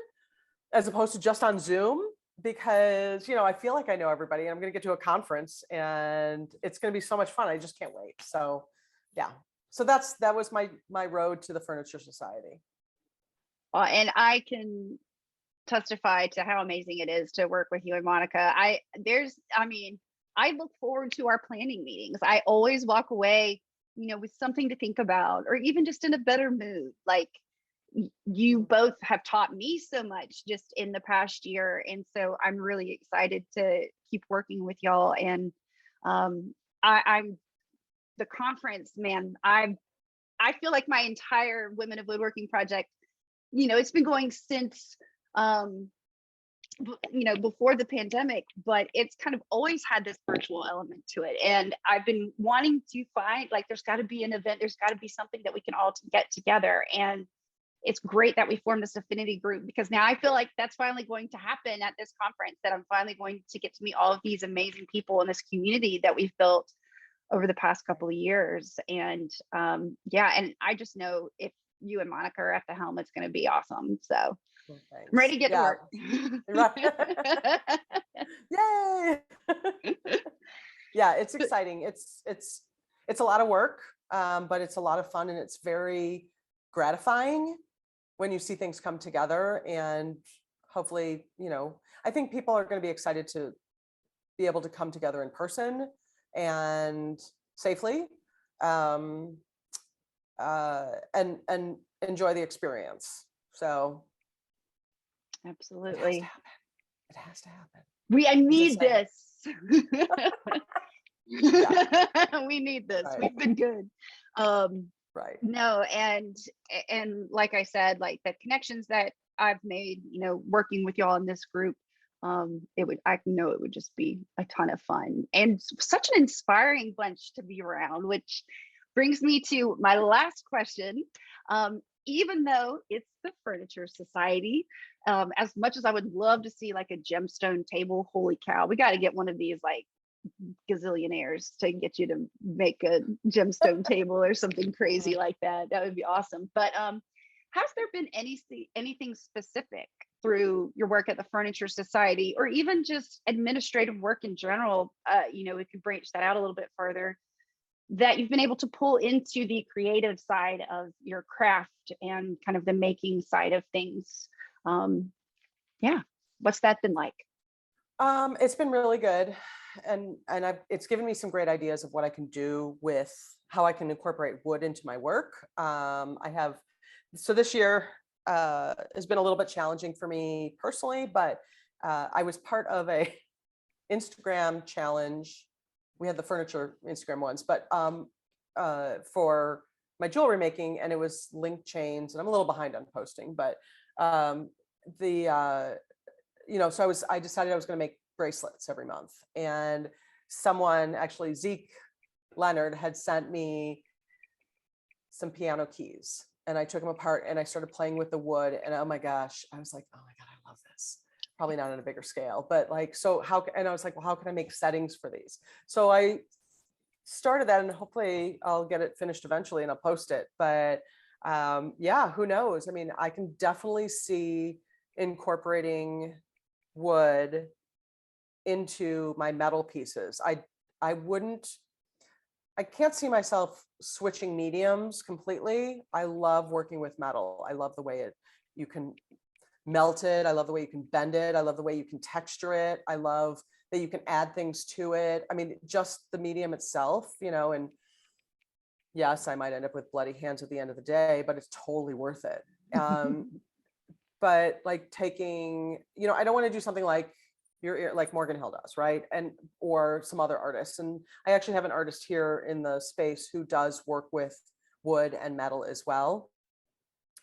S3: as opposed to just on Zoom, because I feel like I know everybody, and I'm going to get to a conference and it's going to be so much fun. I just can't wait. So yeah. So that was my road to the Furniture Society.
S2: And I can testify to how amazing it is to work with you and Monica. I look forward to our planning meetings. I always walk away, with something to think about, or even just in a better mood. Like, you both have taught me so much just in the past year. And so I'm really excited to keep working with y'all. And I'm the conference, man, I feel like my entire Women of Woodworking project, it's been going since, before the pandemic, but it's kind of always had this virtual element to it. And I've been wanting to find, like, there's got to be an event, there's got to be something that we can all get together. And it's great that we formed this affinity group, because now I feel like that's finally going to happen at this conference, that I'm finally going to get to meet all of these amazing people in this community that we've built over the past couple of years. And and I just know if you and Monica are at the helm, it's going to be awesome. So
S3: Well,
S2: I'm ready to get to work.
S3: Yay. Yeah, it's exciting. It's a lot of work, but it's a lot of fun, and it's very gratifying when you see things come together. And hopefully, I think people are going to be excited to be able to come together in person and safely, and enjoy the experience. So
S2: absolutely,
S3: it has to happen.
S2: I need this.
S3: Yeah.
S2: We need this.
S3: Right.
S2: We've been good.
S3: Right.
S2: No, and like I said, like the connections that I've made, working with y'all in this group, I know it would just be a ton of fun and such an inspiring bunch to be around, which brings me to my last question. Even though it's the Furniture Society, as much as I would love to see like a gemstone table, holy cow, we got to get one of these like gazillionaires to get you to make a gemstone table or something crazy like that. That would be awesome. But has there been anything specific through your work at the Furniture Society, or even just administrative work in general, we could branch that out a little bit further, that you've been able to pull into the creative side of your craft and kind of the making side of things? What's that been like?
S3: It's been really good. And it's given me some great ideas of what I can do with how I can incorporate wood into my work. So this year has been a little bit challenging for me personally, but I was part of a Instagram challenge. We had the furniture Instagram ones, but for my jewelry making, and it was link chains, and I'm a little behind on posting, but so I decided I was going to make bracelets every month. And someone, actually Zeke Leonard, had sent me some piano keys, and I took them apart and I started playing with the wood, and oh my gosh, I was like, oh my God, I love this. Probably not on a bigger scale, but like, and I was like, well, how can I make settings for these? So I started that, and hopefully I'll get it finished eventually and I'll post it. But who knows? I mean, I can definitely see incorporating wood into my metal pieces. I can't see myself switching mediums completely. I love working with metal. I love the way you can melt it. I love the way you can bend it. I love the way you can texture it. I love that you can add things to it. I mean, just the medium itself, and yes, I might end up with bloody hands at the end of the day, but it's totally worth it. But like taking, I don't want to do something like like Morgan Hill does, right? Or some other artists. And I actually have an artist here in the space who does work with wood and metal as well.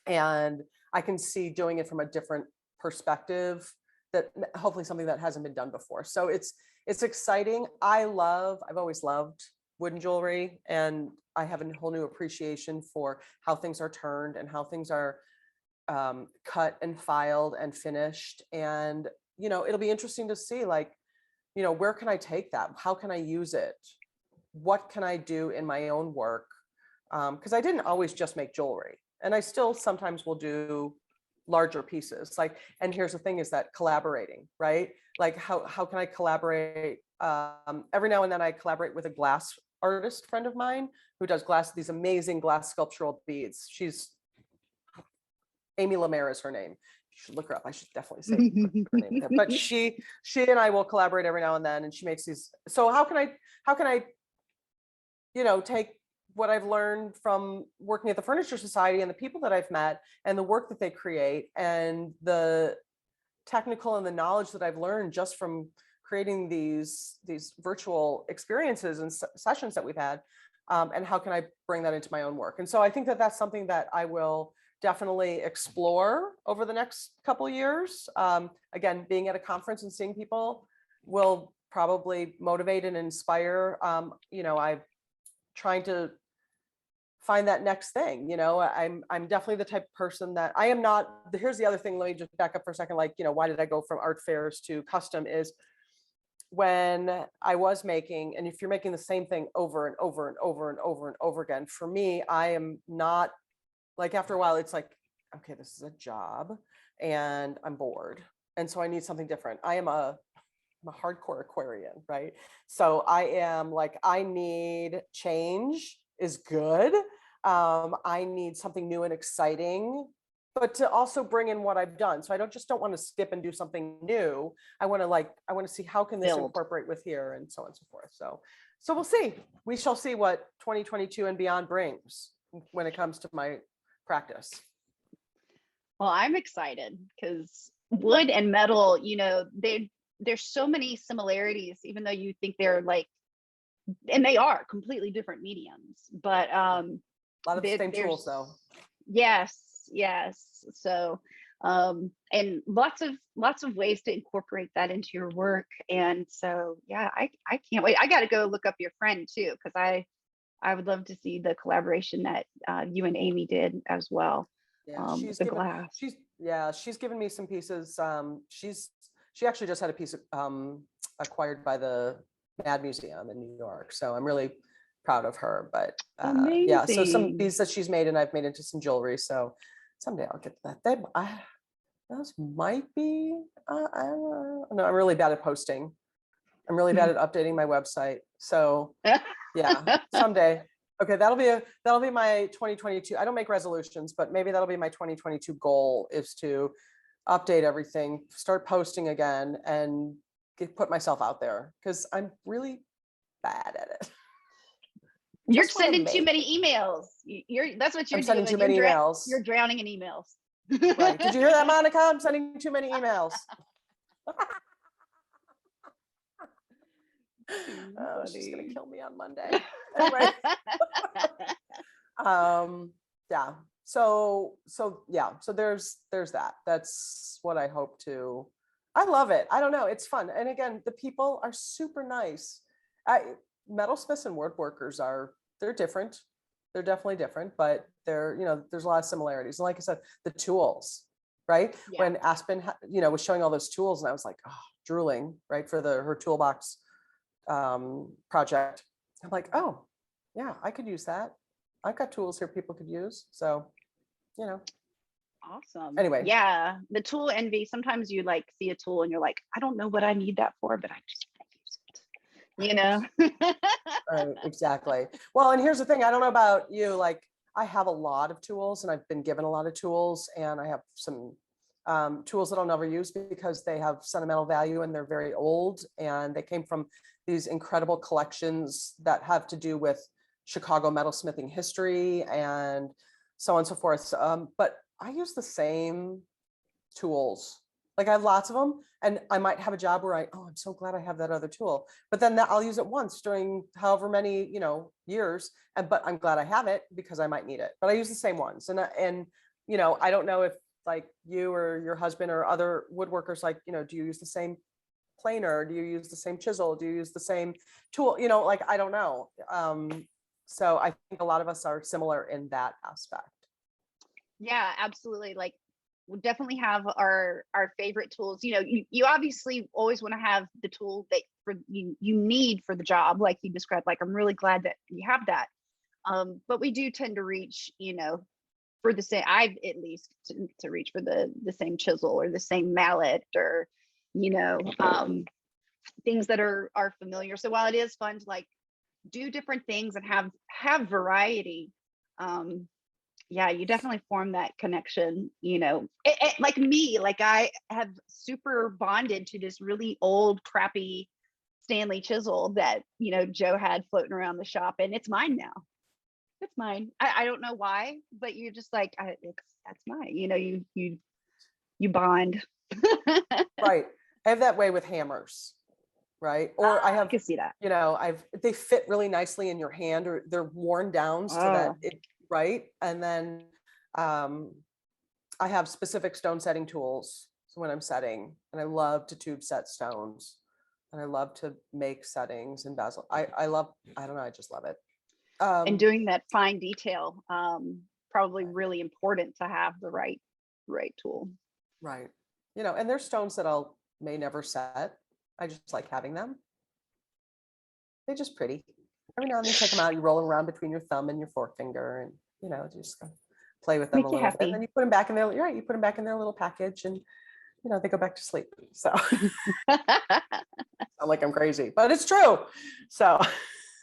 S3: And I can see doing it from a different perspective, that hopefully something that hasn't been done before. So it's exciting. I've always loved wooden jewelry, and I have a whole new appreciation for how things are turned and how things are cut and filed and finished. And it'll be interesting to see, like, where can I take that? How can I use it? What can I do in my own work? Because I didn't always just make jewelry, and I still sometimes will do larger pieces. Like, and here's the thing is that collaborating, right? Like how can I collaborate? Every now and then I collaborate with a glass artist friend of mine who does these amazing glass sculptural beads. She's Amy Lemaire is her name. You should look her up. I should definitely say her name. But she and I will collaborate every now and then, and she makes these. So how can I take what I've learned from working at the Furniture Society and the people that I've met and the work that they create and the technical and the knowledge that I've learned just from creating these virtual experiences and sessions that we've had, and how can I bring that into my own work. And so I think that that's something that I will definitely explore over the next couple of years. Again, being at a conference and seeing people will probably motivate and inspire. I'm trying to find that next thing. I'm definitely the type of person that I am not. Here's the other thing. Let me just back up for a second. Like, why did I go from art fairs to custom is when I was making, and if you're making the same thing over and over and over and over and over again, for me, I am not like, after a while, it's like, okay, this is a job and I'm bored. And so I need something different. I'm a hardcore Aquarian, right? So I am like, I need change is good. I need something new and exciting, but to also bring in what I've done. So I don't want to skip and do something new. I want to see how can this incorporate with here and so on and so forth. So we'll see. We shall see what 2022 and beyond brings when it comes to my practice.
S2: Well, I'm excited because wood and metal, there's so many similarities, even though you think they're like, and they are completely different mediums, but
S3: a lot of the same tools though.
S2: Yes. So and lots of ways to incorporate that into your work. And so yeah, I can't wait. I got to go look up your friend too, because I would love to see the collaboration that you and Amy did as well.
S3: Yeah, she's given me some pieces. She actually just had a piece acquired by the Mad Museum in New York, so I'm really proud of her. But yeah, so some pieces that she's made and I've made into some jewelry. So someday I'll get that. Those might be. I don't know. I'm really bad at posting. I'm really bad at updating my website. So yeah, someday. Okay, that'll be my 2022. I don't make resolutions, but maybe that'll be my 2022 goal, is to update everything, start posting again, and put myself out there, because I'm really bad at it.
S2: You're sending too many emails. That's what you're doing.
S3: Sending too many emails.
S2: You're drowning in emails.
S3: Right. Did you hear that, Monica? I'm sending too many emails. Oh, she's gonna kill me on Monday. Anyway. Yeah. So there's that. That's what I hope to. I love it. I don't know. It's fun. And again, the people are super nice. Metalsmiths and woodworkers they're different. They're definitely different, but there's a lot of similarities. And like I said, the tools, right? Yeah. When Aspen, was showing all those tools, and I was like, oh, drooling, right? For her toolbox project. I'm like, oh yeah, I could use that. I've got tools here people could use. So,
S2: Awesome.
S3: Anyway.
S2: Yeah. The tool envy. Sometimes you like see a tool and you're like, I don't know what I need that for, but I just want to use it.
S3: Exactly. Well, and here's the thing. I don't know about you. Like, I have a lot of tools and I've been given a lot of tools, and I have some tools that I'll never use because they have sentimental value and they're very old, and they came from these incredible collections that have to do with Chicago metalsmithing history and so on and so forth. But I use the same tools. Like, I have lots of them, and I might have a job where I'm so glad I have that other tool, but then I'll use it once during however many, years. But I'm glad I have it because I might need it, but I use the same ones. And I don't know if like you or your husband or other woodworkers, like, do you use the same planer? Do you use the same chisel? Do you use the same tool? Like, I don't know. So I think a lot of us are similar in that aspect.
S2: Yeah, absolutely. Like, we definitely have our favorite tools. You obviously always want to have the tool that you need for the job, like you described. Like, I'm really glad that you have that. But we do tend to reach, for the same. I've at least to reach for the same chisel or the same mallet, or things that are familiar. So while it is fun to like do different things and have variety, yeah, you definitely form that connection, like me, like I have super bonded to this really old crappy Stanley chisel that, Joe had floating around the shop, and it's mine now. It's mine. I don't know why, but you're just like, that's mine. You bond.
S3: Right. I have that way with hammers, right? Or I
S2: I
S3: have,
S2: can see that.
S3: they fit really nicely in your hand, or they're worn down so that
S2: Oh,
S3: right. And then I have specific stone setting tools when I'm setting, and I love to tube set stones, and I love to make settings and bezel. I love, I don't know, I just love it.
S2: and doing that fine detail, probably
S3: Right.
S2: really important to have the right tool.
S3: Right. And there's stones that may never set. I just like having them. They're just pretty. Every now and then you take them out, you roll them around between your thumb and your forefinger, and just play with them a
S2: Make you
S3: little bit. And
S2: happy.
S3: then you put them back in their, you're right, you put them back in their little package, and they go back to sleep. So sound like I'm crazy, but it's true. So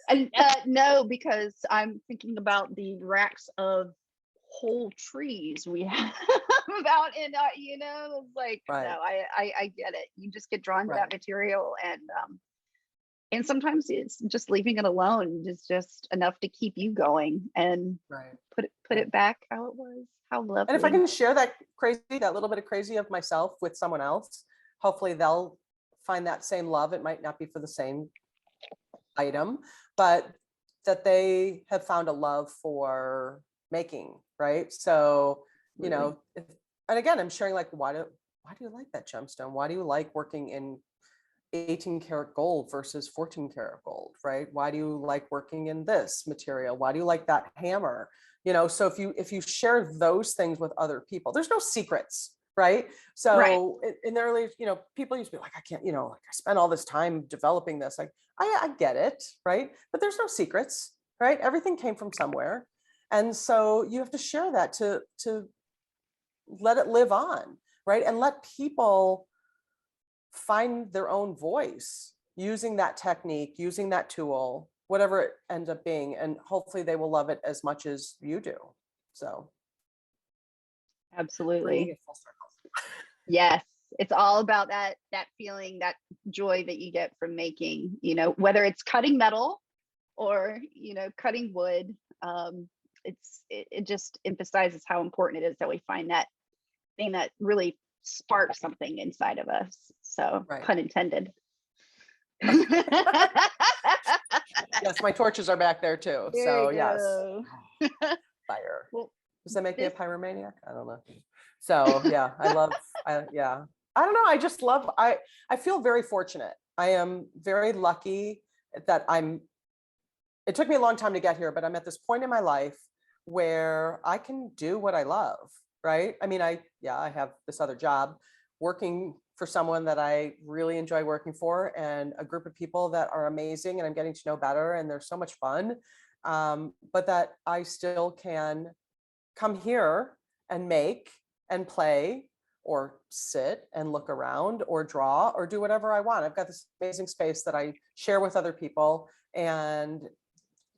S2: And no, because I'm thinking about the racks of whole trees we have out in it's like,
S3: right,
S2: no, I get it. You just get drawn to
S3: right,
S2: that material, and sometimes it's just leaving it alone is just enough to keep you going and
S3: right.
S2: put
S3: right.
S2: it back how it was. How lovely.
S3: And if I can share that little bit of crazy of myself with someone else, hopefully they'll find that same love. It might not be for the same item, but that they have found a love for making, right? So,
S2: Really.
S3: and again, I'm sharing, like, why do you like that gemstone? Why do you like working in 18 karat gold versus 14 karat gold, right? Why do you like working in this material? Why do you like that hammer? So if you share those things with other people, there's no secrets, right?
S2: Right.
S3: So in the early, people used to be like, I can't, like, I spent all this time developing this. Like, I get it, right? But there's no secrets, right? Everything came from somewhere. And so you have to share that to let it live on, right? And let people find their own voice using that technique, using that tool, whatever it ends up being. And hopefully they will love it as much as you do. So bringing
S2: Absolutely.
S3: it full circle.
S2: Yes. It's all about that feeling, that joy that you get from making, whether it's cutting metal or, cutting wood. It just emphasizes how important it is that we find that thing that really sparks something inside of us. So,
S3: Right.
S2: pun intended.
S3: Yes, my torches are back there too.
S2: There
S3: So
S2: you
S3: yes.
S2: go.
S3: Fire.
S2: Well,
S3: Does that make me a
S2: this
S3: pyromaniac? I don't know. So yeah, I don't know. I just love, I feel very fortunate. I am very lucky that it took me a long time to get here, but I'm at this point in my life where I can do what I love, right? I mean, I have this other job working for someone that I really enjoy working for, and a group of people that are amazing and I'm getting to know better, and they're so much fun. But that I still can come here and make and play or sit and look around or draw or do whatever I want. I've got this amazing space that I share with other people, and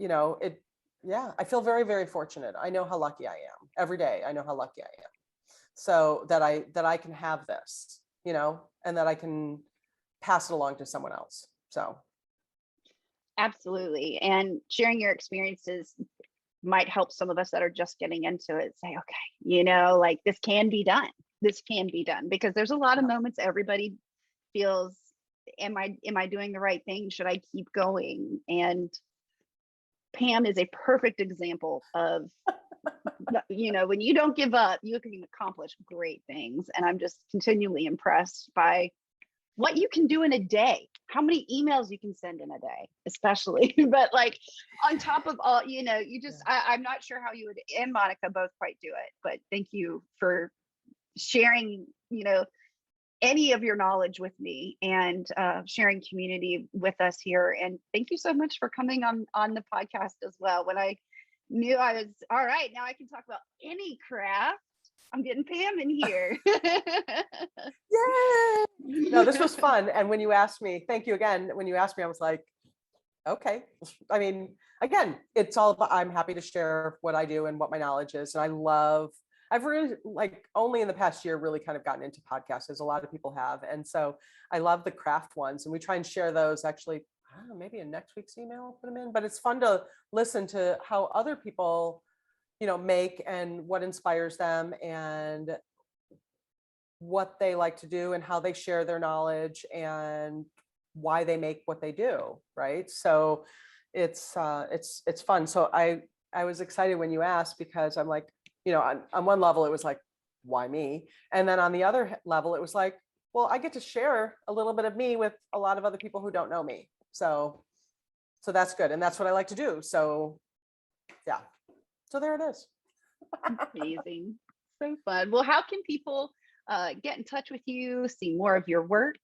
S3: I feel very, very fortunate. I know how lucky I am every day. I know how lucky I am. So that I can have this, and that I can pass it along to someone else. So.
S2: absolutely. And sharing your experiences might help some of us that are just getting into it say, okay, like this can be done. This can be done, because there's a lot of moments everybody feels, am I doing the right thing? Should I keep going? And Pam is a perfect example of, when you don't give up, you can accomplish great things. And I'm just continually impressed by what you can do in a day, how many emails you can send in a day, especially, but like on top of all, you just, I'm not sure how you would and Monica both quite do it, but thank you for sharing, any of your knowledge with me, and sharing community with us here. And thank you so much for coming on the podcast as well. When I knew I was, all right, now I can talk about any craft, I'm getting Pam in here.
S3: Yay! No, this was fun. And when you asked me, thank you again. When you asked me, I was like, okay. I mean, again, it's all about, I'm happy to share what I do and what my knowledge is. And I've really, like, only in the past year really kind of gotten into podcasts, as a lot of people have. And so I love the craft ones, and we try and share those. Actually, I don't know, maybe in next week's email, I'll put them in, but it's fun to listen to how other people, make and what inspires them and what they like to do and how they share their knowledge and why they make what they do. Right. So it's fun. So I was excited when you asked, because I'm like, on one level, it was like, why me? And then on the other level, it was like, well, I get to share a little bit of me with a lot of other people who don't know me. So that's good. And that's what I like to do. So yeah. So there it is.
S2: Amazing. So fun. Well, how can people get in touch with you, see more of your work?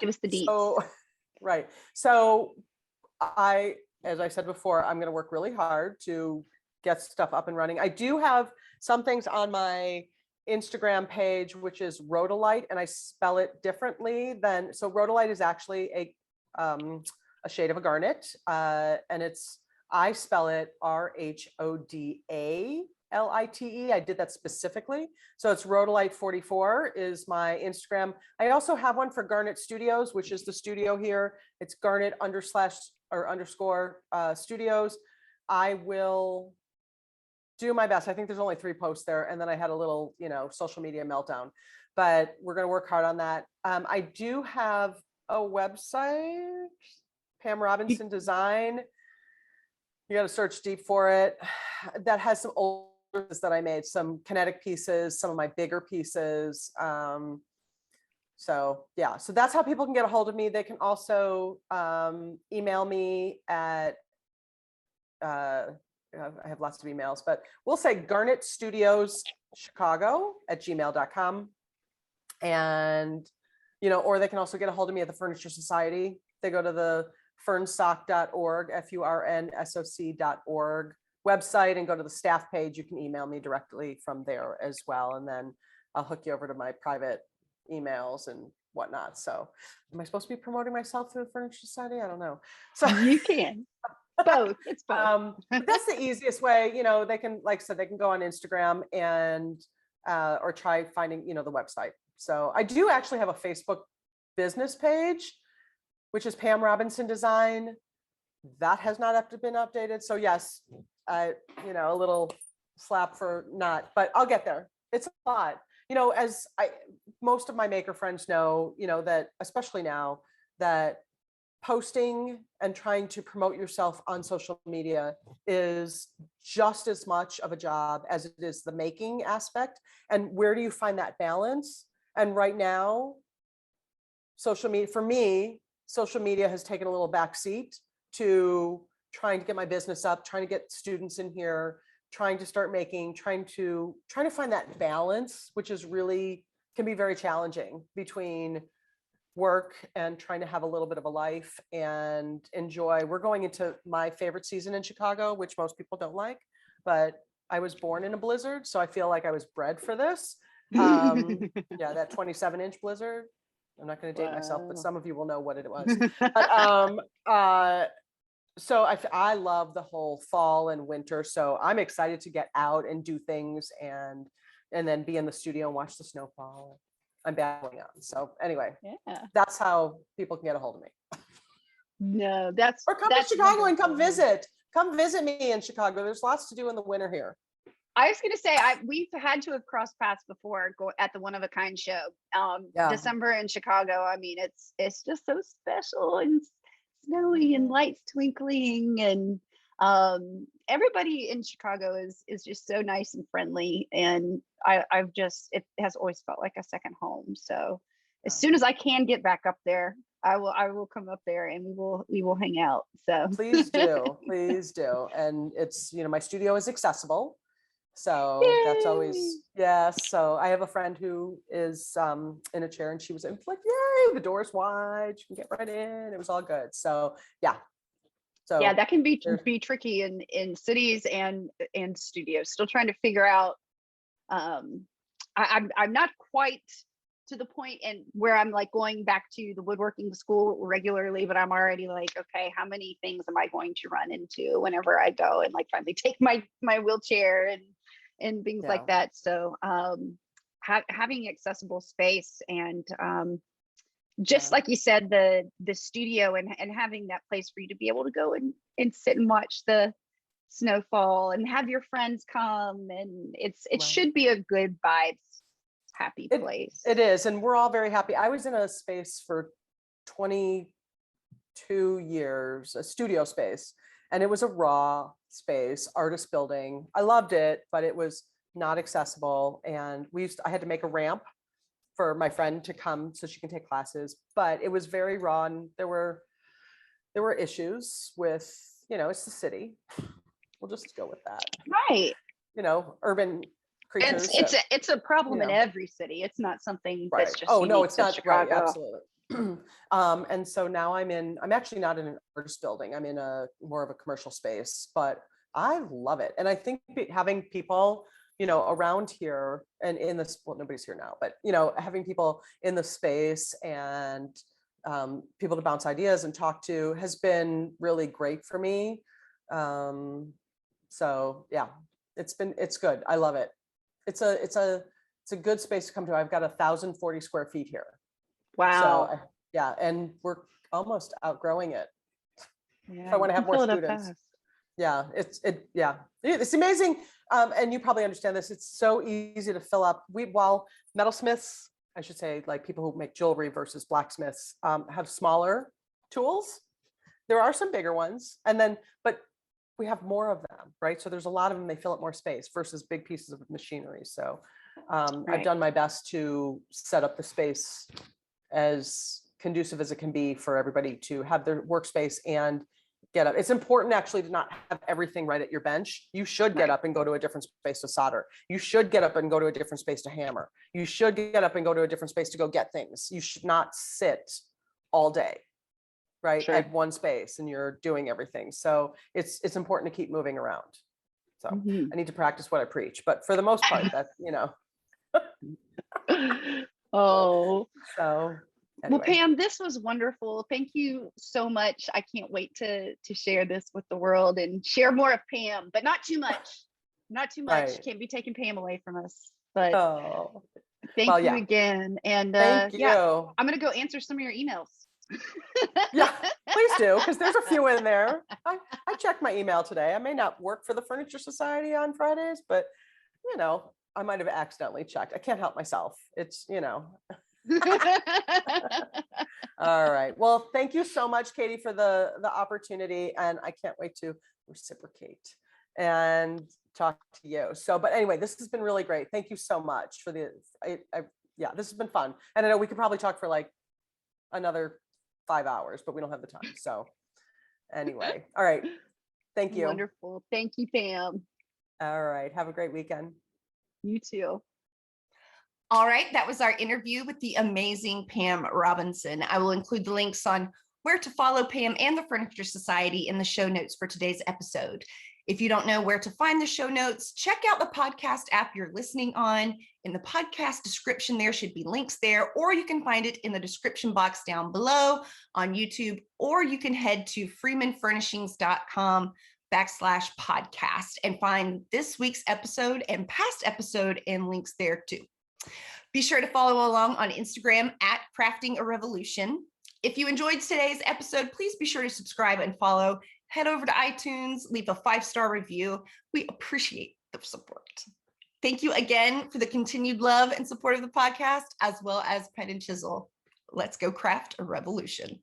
S2: Give us the deets.
S3: So, right. So as I said before, I'm going to work really hard to get stuff up and running. I do have some things on my Instagram page, which is Rhodolite, and I spell it differently than, so Rhodolite is actually a shade of a garnet, and I spell it RHODALITE. I did that specifically. So it's Rhodolite 44 is my Instagram. I also have one for Garnet Studios, which is the studio here. It's Garnet __ studios. I will do my best. I think there's only 3 posts there. And then I had a little, social media meltdown, but we're going to work hard on that. I do have a website, Pam Robinson Design. You got to search deep for it. That has some old pieces that I made, some kinetic pieces, some of my bigger pieces. So yeah, so that's how people can get a hold of me. They can also email me at, I have lots of emails, but we'll say Garnet Studios Chicago @gmail.com. And, or they can also get a hold of me at the Furniture Society. They go to the furnsoc.org, FURNSOC.org website and go to the staff page. You can email me directly from there as well. And then I'll hook you over to my private emails and whatnot. So am I supposed to be promoting myself through the Furniture Society? I don't know. So
S2: You can. Both. It's both.
S3: but that's the easiest way. They can, like I said, they can go on Instagram and or try finding, the website. So I do actually have a Facebook business page, which is Pam Robinson Design. That has not been updated. So yes, a little slap for not, but I'll get there. It's a lot. As most of my maker friends know, that especially now that posting and trying to promote yourself on social media is just as much of a job as it is the making aspect. And where do you find that balance? And right now, social media, for me, social media has taken a little backseat to trying to get my business up, trying to get students in here, trying to start making, trying to find that balance, which is really can be very challenging between work and trying to have a little bit of a life and enjoy. We're going into my favorite season in Chicago, which most people don't like, but I was born in a blizzard, so I feel like I was bred for this. Yeah, that 27-inch blizzard. I'm not going to date myself, but some of you will know what it was. But, so I love the whole fall and winter. So I'm excited to get out and do things and then be in the studio and watch the snowfall. I'm battling on. So anyway,
S2: Yeah.
S3: that's how people can get a hold of me.
S2: No,
S3: Or come to Chicago and come
S2: wonderful.
S3: visit. Come visit me in Chicago. There's lots to do in the winter here.
S2: I was going to say, we've had to have crossed paths before at the One of a Kind show.
S3: Yeah.
S2: December in Chicago. I mean, it's just so special and snowy and lights twinkling, and everybody in Chicago is just so nice and friendly. And it has always felt like a second home. So as soon as I can get back up there, I will come up there and we will hang out. So
S3: Please do. And it's, my studio is accessible. So that's always, yes. So I have a friend who is in a chair and she was like, yay, the door's wide, you can get right in. It was all good. So yeah. So
S2: yeah, that can be tricky in cities and studios. Still trying to figure out. I'm not quite to the point and where I'm like going back to the woodworking school regularly, but I'm already like, okay, how many things am I going to run into whenever I go and like finally take my wheelchair and things like that. So having accessible space and just
S3: Yeah.
S2: like you said, the studio and having that place for you to be able to go and sit and watch the snowfall and have your friends come, and it
S3: Right.
S2: should be a good vibes, happy place.
S3: It is, and we're all very happy. I was in a space for 22 years, a studio space, and it was a raw space, artist building. I loved it, but it was not accessible, and I had to make a ramp for my friend to come so she can take classes, but it was very raw, and there were issues with, it's the city. We'll just go with that.
S2: Right.
S3: Urban creatures.
S2: It's a problem in
S3: know.
S2: every city. It's not something
S3: Right.
S2: that's just
S3: Oh, no,
S2: unique
S3: it's
S2: to
S3: not.
S2: Chicago.
S3: Right. Absolutely. And so now I'm actually not in an artist building. I'm in a more of a commercial space, but I love it. And I think having people, around here and in this, well, nobody's here now, but, having people in the space and people to bounce ideas and talk to has been really great for me. So yeah, it's good. I love it. It's a good space to come to. I've got 1,040 square feet here.
S2: Wow.
S3: So yeah, and we're almost outgrowing it.
S2: Yeah,
S3: I want to
S2: you
S3: have
S2: can
S3: more
S2: fill it up
S3: students.
S2: fast.
S3: Yeah, it's amazing. And you probably understand this. It's so easy to fill up. While metalsmiths, I should say, like people who make jewelry versus blacksmiths, have smaller tools. There are some bigger ones, but we have more of them, right? So there's a lot of them. They fill up more space versus big pieces of machinery. So I've done my best to set up the space as conducive as it can be for everybody to have their workspace and get up. It's important actually to not have everything right at your bench. You should get up and go to a different space to solder. You should get up and go to a different space to hammer. You should get up and go to a different space to go get things. You should not sit all day, right,
S2: Sure.
S3: at one space and you're doing everything. So it's important to keep moving around. So
S2: Mhm.
S3: I need to practice what I preach, but for the most part, that,
S2: Oh,
S3: so
S2: well,
S3: anyway.
S2: Pam, this was wonderful. Thank you so much. I can't wait to share this with the world and share more of Pam, but not too much. Not too much.
S3: Right.
S2: Can't be taking Pam away from us. But
S3: Oh,
S2: thank
S3: well,
S2: you
S3: yeah.
S2: again. And
S3: Thank you.
S2: yeah, I'm gonna go answer some of your emails.
S3: Yeah, please do, because there's a few in there. I checked my email today. I may not work for the Furniture Society on Fridays, but I might have accidentally checked. I can't help myself. It's, all right. Well, thank you so much, Katie, for the opportunity. And I can't wait to reciprocate and talk to you. So, but anyway, this has been really great. Thank you so much for yeah, this has been fun. And I know we could probably talk for like another 5 hours, but we don't have the time. So anyway, all right. Thank you.
S2: Wonderful. Thank you, Pam.
S3: All right. Have a great weekend.
S2: You too.
S1: All right, that was our interview with the amazing Pam Robinson. I will include the links on where to follow Pam and the Furniture Society in the show notes for today's episode. If you don't know where to find the show notes, check out the podcast app you're listening on. In the podcast description, there should be links there, or you can find it in the description box down below on YouTube, or you can head to freemanfurnishings.com/podcast and find this week's episode and past episode and links there too. Be sure to follow along on Instagram at Crafting a Revolution. If you enjoyed today's episode, please be sure to subscribe and follow. Head over to iTunes, leave a 5-star review. We appreciate the support. Thank you again for the continued love and support of the podcast, as well as Pen and Chisel. Let's go craft a revolution.